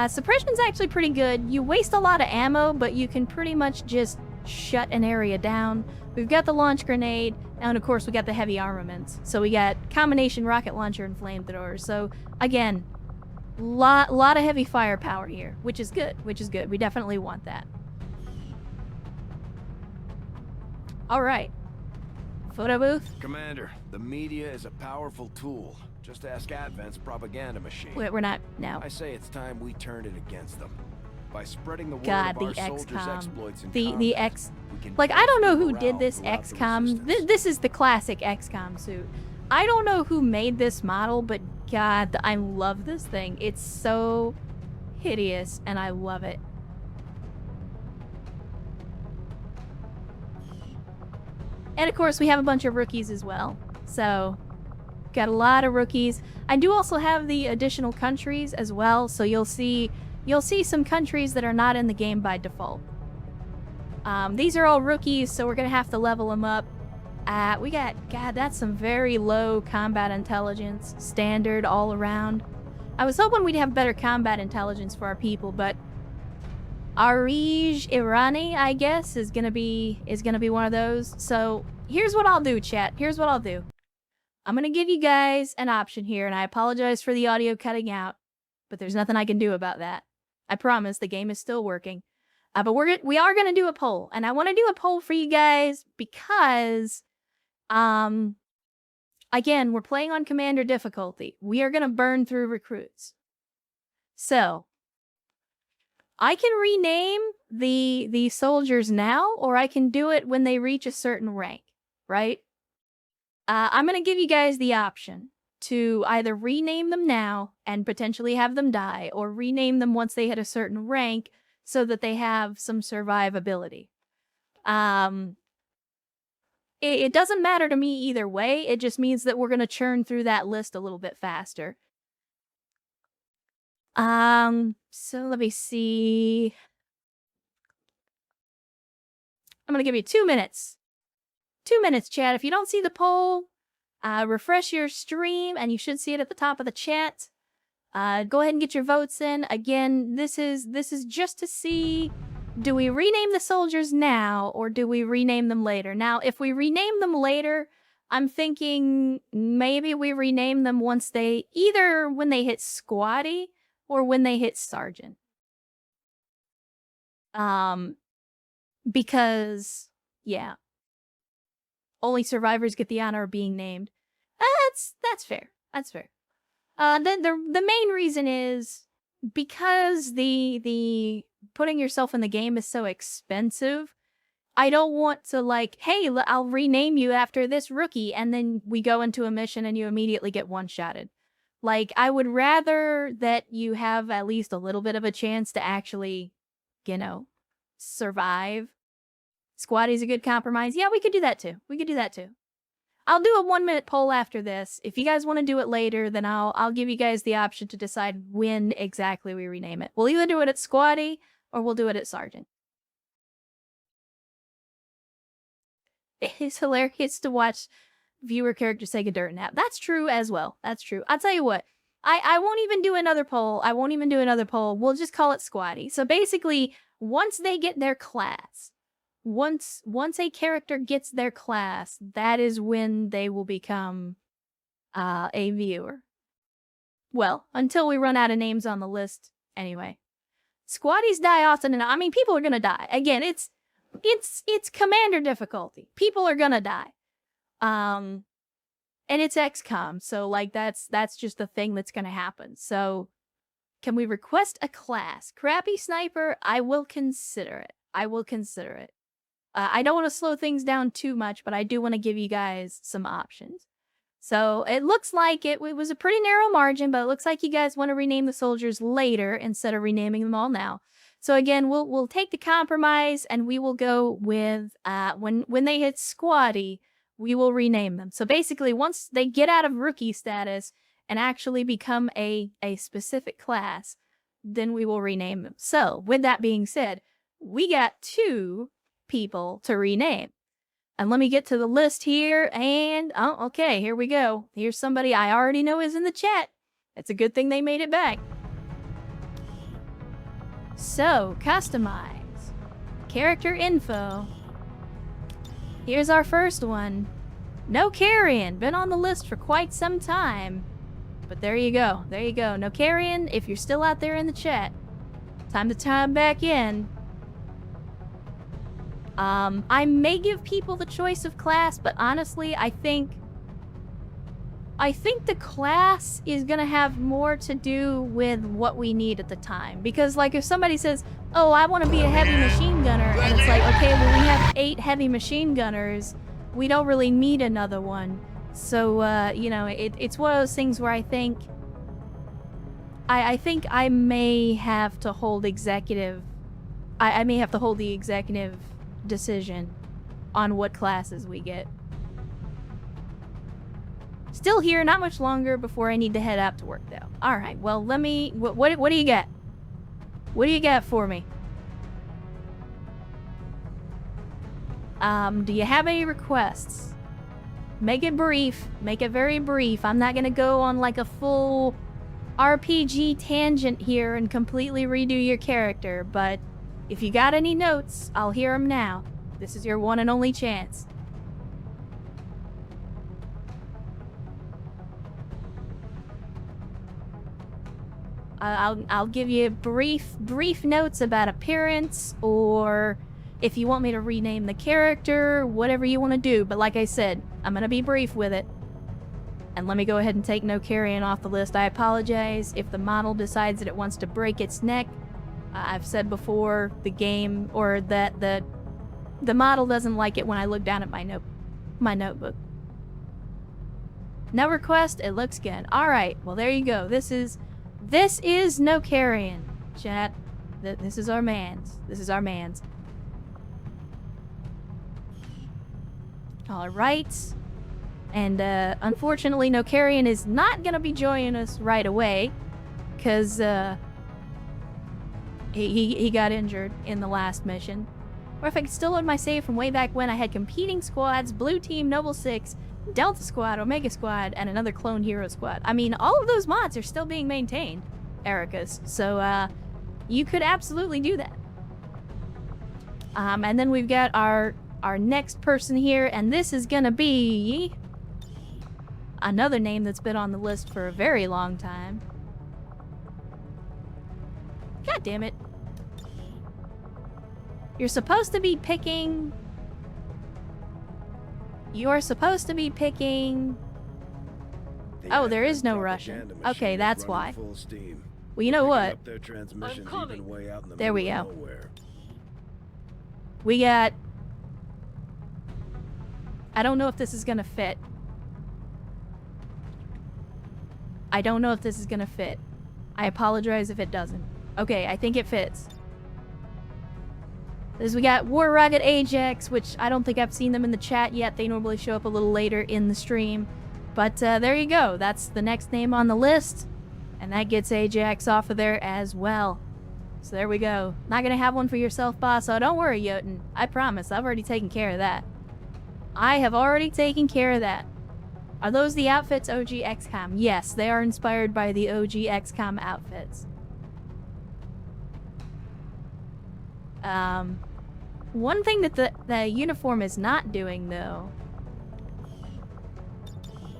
Suppression's actually pretty good. You waste a lot of ammo, but you can pretty much just shut an area down. We've got the launch grenade, and of course we got the heavy armaments. So we got combination rocket launcher and flamethrower. So, again, lot of heavy firepower here, which is good. We definitely want that. Alright. Photo booth? Commander, the media is a powerful tool. Just ask Advent's propaganda machine. We're not now. I say it's time we turned it against them. By spreading the word God, of our the soldiers' XCOM. exploits in The combat, X... we can Like, I don't know who morale did this throughout the XCOM. resistance. This is the classic XCOM suit. I don't know who made this model, but God, I love this thing. It's so hideous, and I love it. And of course, we have a bunch of rookies as well. So, got a lot of rookies. I do also have the additional countries as well, so you'll see some countries that are not in the game by default. These are all rookies, so we're gonna have to level them up. We got, God, that's some very low combat intelligence, standard all around. I was hoping we'd have better combat intelligence for our people, but Arij Irani, I guess, is gonna be one of those. So here's what I'll do, chat. Here's what I'll do. I'm gonna give you guys an option here, and I apologize for the audio cutting out, but there's nothing I can do about that. I promise the game is still working. But we are gonna do a poll, and I want to do a poll for you guys because, again, we're playing on Commander difficulty. We are gonna burn through recruits. So, I can rename the soldiers now, or I can do it when they reach a certain rank, right? I'm going to give you guys the option to either rename them now and potentially have them die, or rename them once they hit a certain rank so that they have some survivability. It doesn't matter to me either way. It just means that we're going to churn through that list a little bit faster. So let me see. I'm gonna give you 2 minutes. 2 minutes, chat. If you don't see the poll, refresh your stream and you should see it at the top of the chat. Go ahead and get your votes in. Again, this is just to see, do we rename the soldiers now or do we rename them later? Now, if we rename them later, I'm thinking maybe we rename them once either when they hit Squatty or when they hit Sergeant. Because, yeah. Only survivors get the honor of being named. that's fair. That's fair. Then the main reason is because the putting yourself in the game is so expensive. I don't want to like, hey, I'll rename you after this rookie, and then we go into a mission and you immediately get one-shotted. Like, I would rather that you have at least a little bit of a chance to actually, you know, survive. Squatty's a good compromise. Yeah, we could do that too. We could do that too. I'll do a 1-minute poll after this. If you guys want to do it later, then I'll give you guys the option to decide when exactly we rename it. We'll either do it at Squatty or we'll do it at Sergeant. It's hilarious to watch viewer characters take a dirt nap. That's true as well. That's true. I'll tell you what. I won't even do another poll. I won't even do another poll. We'll just call it Squatty. So basically, once they get their class, once a character gets their class, that is when they will become a viewer. Well, until we run out of names on the list. Anyway. Squatties die often, and I mean, people are gonna die. Again, it's commander difficulty. People are gonna die. And it's XCOM, so like that's just the thing that's gonna happen. So can we request a class? Crappy sniper, I will consider it. I will consider it. I don't want to slow things down too much, but I do want to give you guys some options. So it looks like it was a pretty narrow margin, but it looks like you guys want to rename the soldiers later instead of renaming them all now. So again, we'll take the compromise and we will go with when they hit Squatty, we will rename them. So basically, once they get out of rookie status and actually become a specific class, then we will rename them. So with that being said, we got 2 people to rename. And let me get to the list here, and oh, okay, here we go. Here's somebody I already know is in the chat. It's a good thing they made it back. So, customize. Character info. Here's our first one. No Carrion, been on the list for quite some time. But there you go, there you go. No Carrion, if you're still out there in the chat, time to time back in. I may give people the choice of class, but honestly, I think the class is gonna have more to do with what we need at the time. Because, like, if somebody says, oh, I want to be a heavy machine gunner, and it's like, okay, well, we have 8 heavy machine gunners, we don't really need another one. So, you know, it's one of those things where I think I may have to hold executive... I may have to hold the executive decision on what classes we get. Still here, not much longer before I need to head out to work though. Alright, well let me... What do you got? What do you got for me? Do you have any requests? Make it brief. Make it very brief. I'm not gonna go on like a full RPG tangent here and completely redo your character, but if you got any notes, I'll hear them now. This is your one and only chance. I'll give you brief notes about appearance, or if you want me to rename the character, whatever you want to do. But like I said, I'm gonna be brief with it. And let me go ahead and take No Carrion off the list. I apologize if the model decides that it wants to break its neck. I've said before, the game, or that the model doesn't like it when I look down at my notebook. No request, it looks good. Alright, well there you go. This is No Carrion, chat. This is our mans. This is our mans. Alright. And unfortunately, No Carrion is not gonna be joining us right away, because he got injured in the last mission. Or if I could still load my save from way back when I had competing squads, Blue Team, Noble 6, Delta Squad, Omega Squad, and another Clone Hero Squad. I mean, all of those mods are still being maintained, Erica's. So, you could absolutely do that. And then we've got our next person here, and this is gonna be another name that's been on the list for a very long time. God damn it. You're supposed to be picking... Oh, there is no Russian. Okay, that's why. Well, you know what? There we go. We got... I don't know if this is gonna fit. I don't know if this is gonna fit. I apologize if it doesn't. Okay, I think it fits. As we got War Rocket Ajax, which I don't think I've seen them in the chat yet. They normally show up a little later in the stream. But there you go. That's the next name on the list. And that gets Ajax off of there as well. So there we go. Not gonna have one for yourself, boss. So don't worry, Jotun. I promise. I've already taken care of that. I have already taken care of that. Are those the outfits OG XCOM? Yes, they are inspired by the OG XCOM outfits. One thing that the uniform is not doing, though,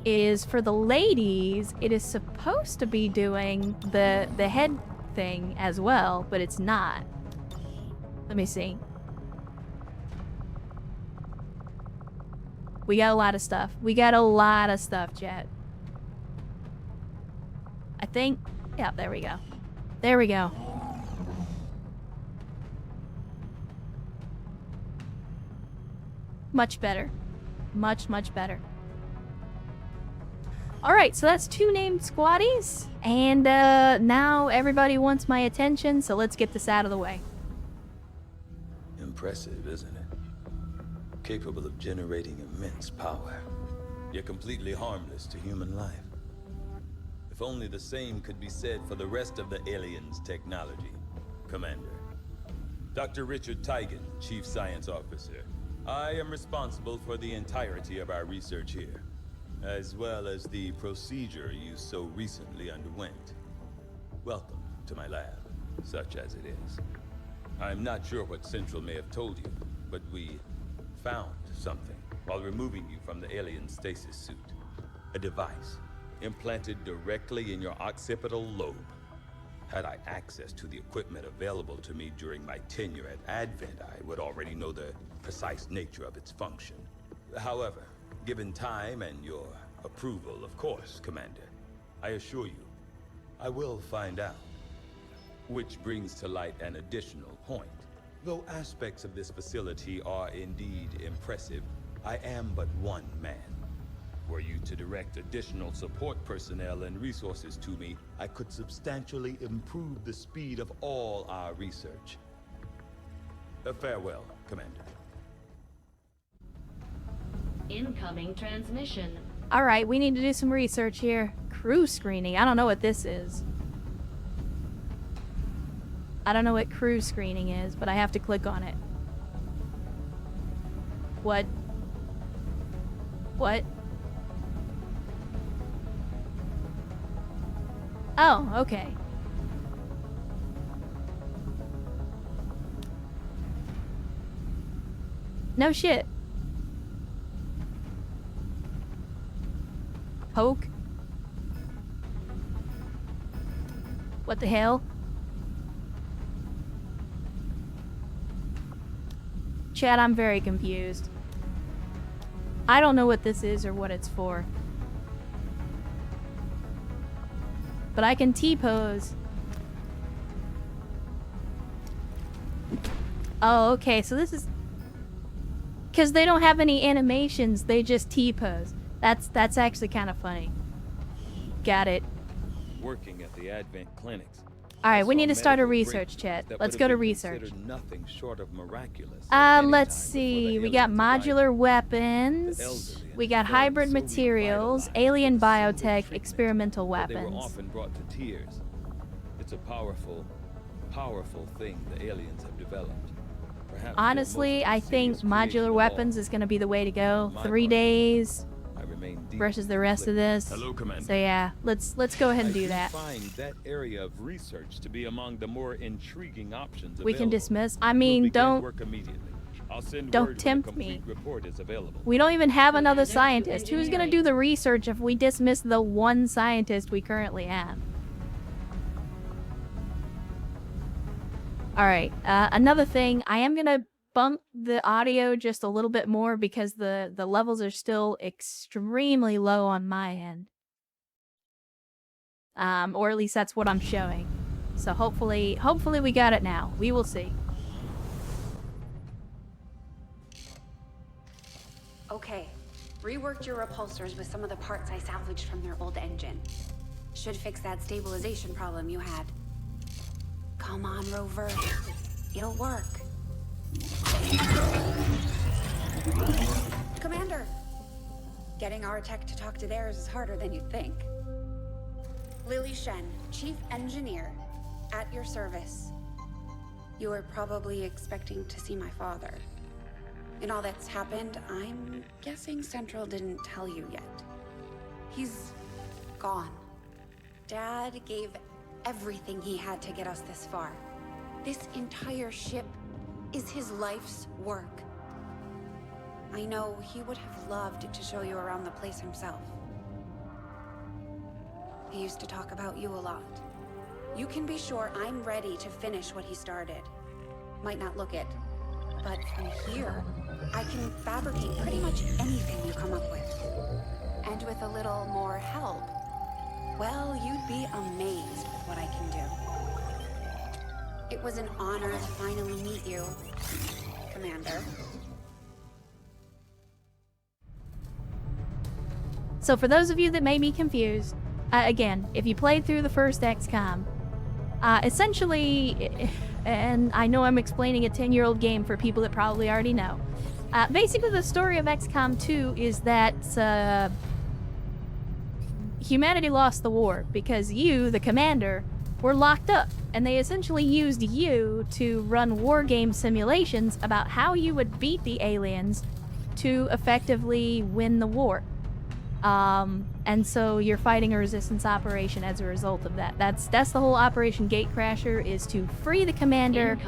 is for the ladies, it is supposed to be doing the head thing as well, but it's not. Let me see. We got a lot of stuff. We got a lot of stuff, chat. I think... Yeah, there we go. There we go. Much better. Much, much better. Alright, so that's 2 named squaddies. And now everybody wants my attention, so let's get this out of the way. Impressive, isn't it? Capable of generating immense power, yet completely harmless to human life. If only the same could be said for the rest of the aliens' technology. Commander. Dr. Richard Tigan, Chief Science Officer. I am responsible for the entirety of our research here, as well as the procedure you so recently underwent. Welcome to my lab, such as it is. I'm not sure what Central may have told you, but we found something while removing you from the alien stasis suit. A device implanted directly in your occipital lobe. Had I access to the equipment available to me during my tenure at Advent, I would already know the precise nature of its function. However, given time and your approval, of course, Commander, I assure you, I will find out. Which brings to light an additional point. Though aspects of this facility are indeed impressive, I am but one man. Were you to direct additional support personnel and resources to me, I could substantially improve the speed of all our research. Farewell, Commander. Incoming transmission. Alright, we need to do some research here. Crew screening. I don't know what this is. I don't know what crew screening is, but I have to click on it. What? What? Oh, okay. No shit. Poke? What the hell? Chat, I'm very confused. I don't know what this is or what it's for. But I can T-pose. Oh, okay, so this is... Because they don't have any animations, they just T-pose. That's actually kind of funny. Got it. Working at the Advent clinics. Alright, we need to start a research chat. Let's go to research. Let's see. We got modular weapons. We got hybrid materials, alien biotech, experimental weapons. Often brought to tears. It's a powerful thing the aliens have developed. Honestly, I think modular weapons is going to be the way to go. 3 days versus the rest of this. Hello, Commander. So yeah, let's go ahead and do that. Find that area of research to be among the more intriguing options We can available. dismiss. I mean, don't tempt me. We don't even have another scientist. Who's gonna do the research if we dismiss the one scientist we currently have? Alright, another thing, I am gonna bump the audio just a little bit more because the levels are still extremely low on my end. Or at least that's what I'm showing. So hopefully we got it now. We will see. Okay. Reworked your repulsors with some of the parts I salvaged from their old engine. Should fix that stabilization problem you had. Come on, Rover. It'll work. Commander! Getting our tech to talk to theirs is harder than you'd think. Lily Shen, Chief Engineer, at your service. You were probably expecting to see my father. In all that's happened, I'm guessing Central didn't tell you yet. He's gone. Dad gave everything he had to get us this far. This entire ship is his life's work. I know he would have loved to show you around the place himself. He used to talk about you a lot. You can be sure I'm ready to finish what he started. Might not look it, but from here, I can fabricate pretty much anything you come up with. And with a little more help, well, you'd be amazed with what I can do. It was an honor to finally meet you, Commander. So for those of you that may be confused, again, if you played through the first XCOM, essentially, and I know I'm explaining a 10-year-old game for people that probably already know, basically the story of XCOM 2 is that humanity lost the war because you, the commander, were locked up, and they essentially used you to run war game simulations about how you would beat the aliens to effectively win the war. And so you're fighting a resistance operation as a result of that. That's the whole Operation Gatecrasher, is to free the commander,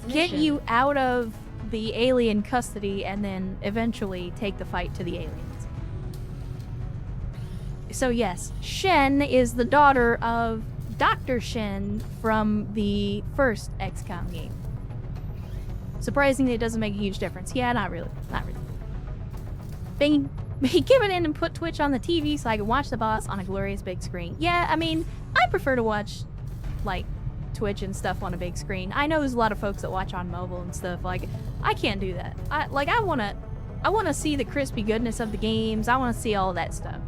get you out of the alien custody, and then eventually take the fight to the aliens. So yes, Shen is the daughter of Dr. Shen from the first XCOM game. Surprisingly, it doesn't make a huge difference. Yeah, not really. Not really. Bing. Give it in and put Twitch on the TV so I can watch the boss on a glorious big screen. Yeah, I mean, I prefer to watch, like, Twitch and stuff on a big screen. I know there's a lot of folks that watch on mobile and stuff. Like, I can't do that. I wanna see the crispy goodness of the games. I wanna see all that stuff.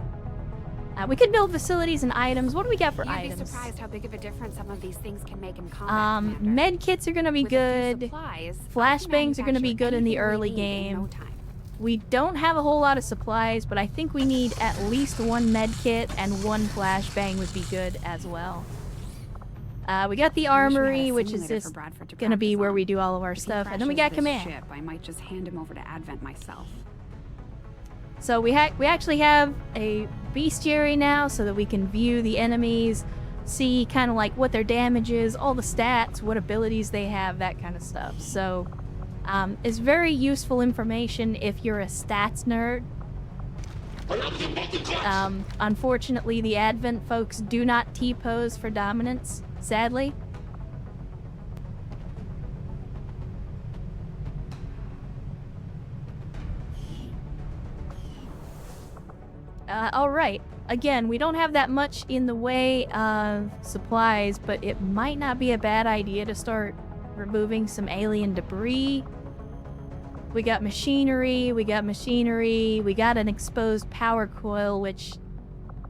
We could build facilities and items. What do we got for items? You'd be surprised how big of a difference some of these things can make in combat, med kits are gonna be good. Supplies, Flashbangs are gonna be good in the early game. We don't have a whole lot of supplies, but I think we need at least one med kit, and one flashbang would be good as well. We got the armory, which is just gonna be where we do all of our stuff, and then we got command. Ship, I might just hand him over to Advent myself. So we actually have a bestiary now, so that we can view the enemies, see kind of like what their damage is, all the stats, what abilities they have, that kind of stuff. So it's very useful information if you're a stats nerd. Unfortunately, the Advent folks do not T-pose for dominance, sadly. Alright. Again, we don't have that much in the way of supplies, but it might not be a bad idea to start removing some alien debris. We got machinery, we got an exposed power coil, which,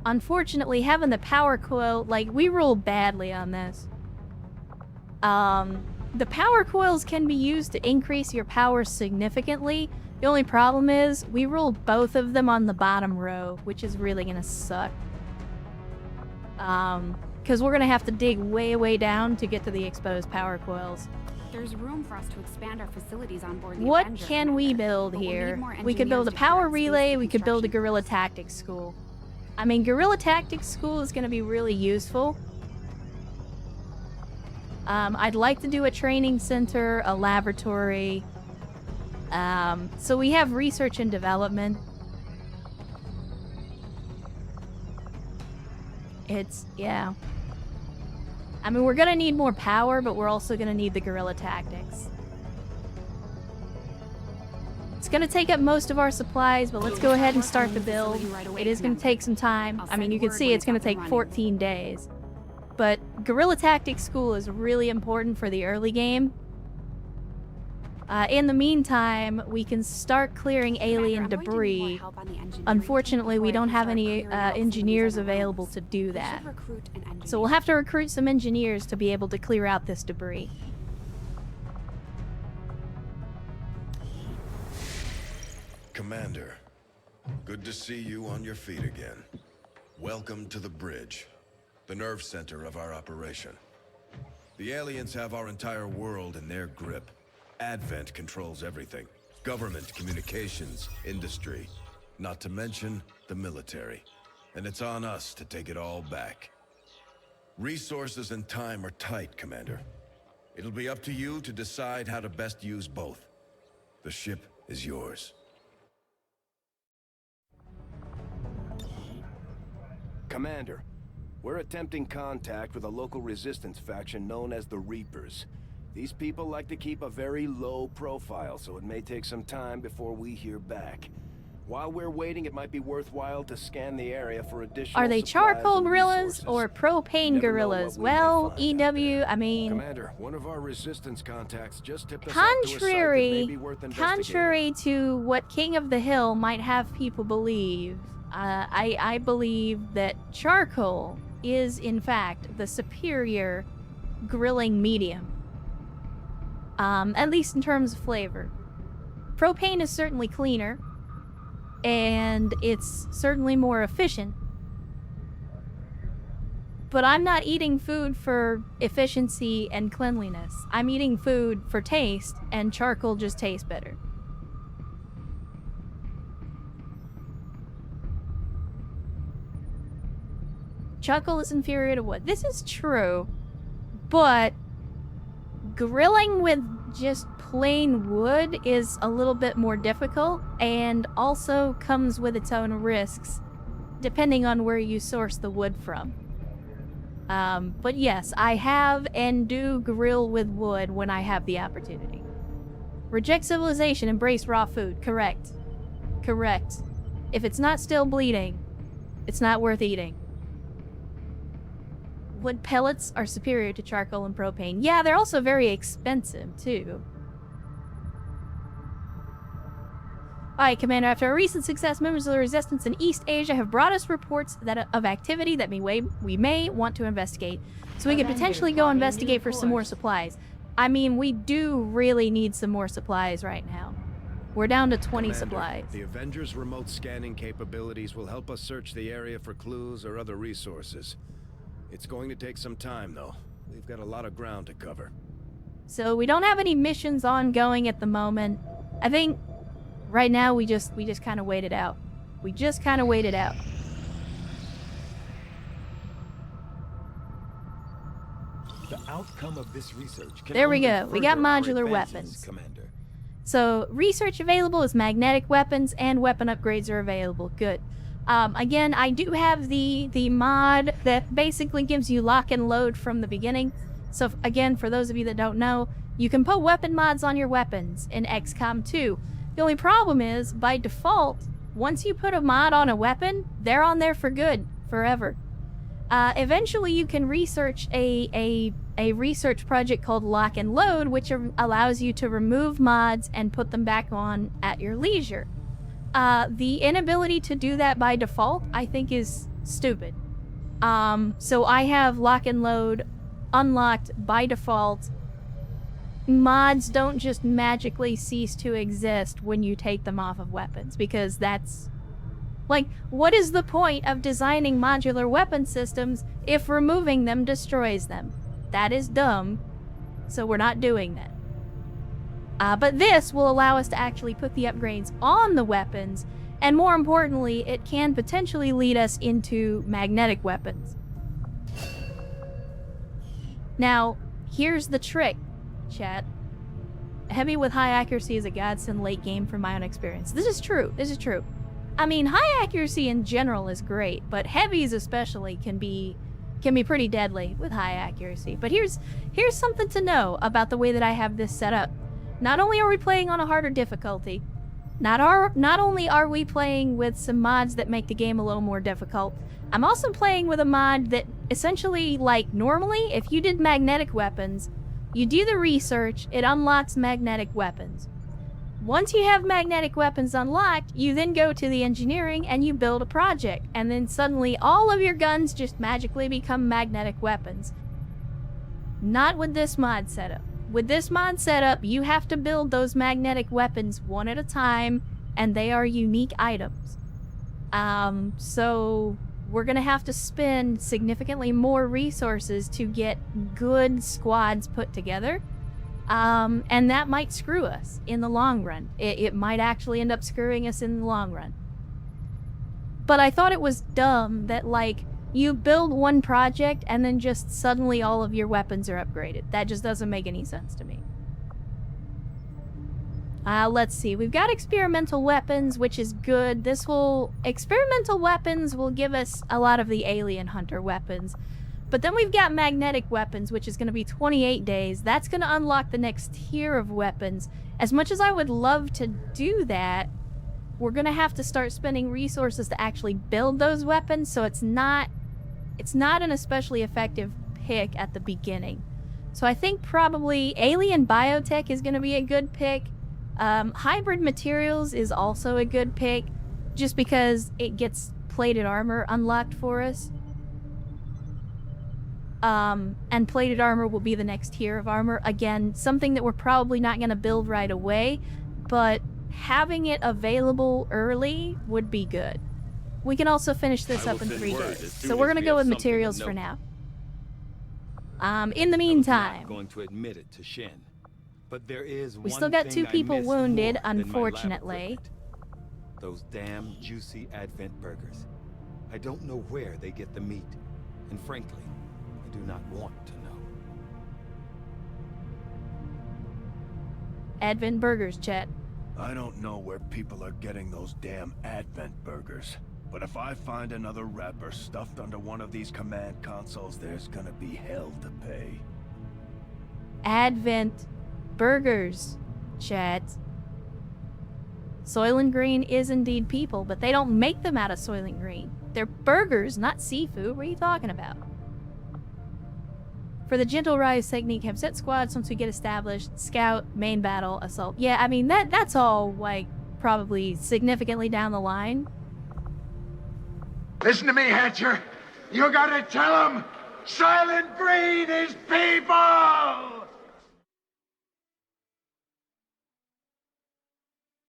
unfortunately, having the power coil, like, we rolled badly on this. The power coils can be used to increase your power significantly. The only problem is, we rolled both of them on the bottom row, which is really gonna suck. Because we're gonna have to dig way, way down to get to the exposed power coils. There's room for us to expand our facilities on board the What Avenger, can we build here? We could build a power relay, we could build a guerrilla tactics school. I mean, guerrilla tactics school is gonna be really useful. I'd like to do a training center, a laboratory. So we have research and development. Yeah. I mean, we're gonna need more power, but we're also gonna need the guerrilla tactics. It's gonna take up most of our supplies, but let's go ahead and start the build. It is gonna take some time. I mean, you can see it's gonna take 14 days. But Guerrilla Tactics School is really important for the early game. In the meantime, we can start clearing alien debris. Unfortunately, we don't have any engineers available to do that. So we'll have to recruit some engineers to be able to clear out this debris. Commander, good to see you on your feet again. Welcome to the bridge, the nerve center of our operation. The aliens have our entire world in their grip. Advent controls everything. Government, communications, industry. Not to mention the military. And it's on us to take it all back. Resources and time are tight, Commander. It'll be up to you to decide how to best use both. The ship is yours. Commander, we're attempting contact with a local resistance faction known as the Reapers. These people like to keep a very low profile, so it may take some time before we hear back. While we're waiting, it might be worthwhile to scan the area for additional Are they supplies charcoal and gorillas resources. or propane Never know gorillas? what we may Well, find EW, I mean, Commander, one of our resistance contacts just tipped us off to a site that may be worth investigating. contrary to what King of the Hill might have people believe, I believe that charcoal is, in fact, the superior grilling medium. At least in terms of flavor. Propane is certainly cleaner, and it's certainly more efficient. But I'm not eating food for efficiency and cleanliness. I'm eating food for taste, and charcoal just tastes better. Charcoal is inferior to wood. This is true, but grilling with just plain wood is a little bit more difficult and also comes with its own risks depending on where you source the wood from. But yes, I have and do grill with wood when I have the opportunity. Reject civilization, embrace raw food. Correct. Correct. If it's not still bleeding, it's not worth eating. Wood pellets are superior to charcoal and propane. Yeah, they're also very expensive, too. Alright, Commander, after a recent success, members of the Resistance in East Asia have brought us reports of activity that we may want to investigate. So we could potentially go investigate for some more supplies. I mean, we do really need some more supplies right now. We're down to 20 Commander, supplies. The Avengers' remote scanning capabilities will help us search the area for clues or other resources. It's going to take some time, though. We've got a lot of ground to cover. So we don't have any missions ongoing at the moment. I think right now we just kind of wait it out. We just kind of wait it out. The outcome of this research can There we only go. We got further our modular advances, weapons. Commander. So research available is magnetic weapons and weapon upgrades are available. Good. Again, I do have the mod that basically gives you lock and load from the beginning. So again, for those of you that don't know, you can put weapon mods on your weapons in XCOM 2. The only problem is, by default, once you put a mod on a weapon, they're on there for good, forever. Eventually you can research a research project called Lock and Load, which allows you to remove mods and put them back on at your leisure. The inability to do that by default, I think, is stupid. So I have Lock and Load unlocked by default. Mods don't just magically cease to exist when you take them off of weapons, because that's... like, what is the point of designing modular weapon systems if removing them destroys them? That is dumb, so we're not doing that. But this will allow us to actually put the upgrades on the weapons, and more importantly, it can potentially lead us into magnetic weapons. Now, here's the trick, chat. Heavy with high accuracy is a godsend late game from my own experience. This is true. This is true. I mean, high accuracy in general is great, but heavies especially can be pretty deadly with high accuracy. But here's something to know about the way that I have this set up. Not only are we playing on a harder difficulty, Not only are we playing with some mods that make the game a little more difficult, I'm also playing with a mod that essentially, like, normally, if you did magnetic weapons, you do the research, it unlocks magnetic weapons. Once you have magnetic weapons unlocked, you then go to the engineering and you build a project, and then suddenly all of your guns just magically become magnetic weapons. Not with this mod setup. With this mod setup, you have to build those magnetic weapons one at a time, and they are unique items. So we're gonna have to spend significantly more resources to get good squads put together. And that might screw us in the long run. It might actually end up screwing us in the long run. But I thought it was dumb that, like, you build one project and then just suddenly all of your weapons are upgraded. That just doesn't make any sense to me. Let's see. We've got experimental weapons, which is good. Experimental weapons will give us a lot of the alien hunter weapons. But then we've got magnetic weapons, which is going to be 28 days. That's going to unlock the next tier of weapons. As much as I would love to do that, we're going to have to start spending resources to actually build those weapons, so it's not an especially effective pick at the beginning. So I think probably alien biotech is going to be a good pick. Hybrid materials is also a good pick, just because it gets plated armor unlocked for us. And plated armor will be the next tier of armor. Again, something that we're probably not going to build right away, but having it available early would be good. We can also finish this up in 3 days. So we're going to go with materials for now. In the meantime, going to admit it to Shen, but there is we still got 2 people wounded, unfortunately. Those damn juicy Advent burgers. I don't know where they get the meat, and frankly, I do not want to know. Advent burgers, chat. I don't know where people are getting those damn Advent burgers, but if I find another wrapper stuffed under one of these command consoles, there's gonna be hell to pay. Advent burgers, chat. Soylent Green is indeed people, but they don't make them out of Soylent Green. They're burgers, not seafood. What are you talking about? For the gentle rise technique, have set squads once we get established. Scout, main battle, assault. Yeah, I mean, that's all, like, probably significantly down the line. Listen to me, Hatcher. You gotta tell them Soylent Green is people!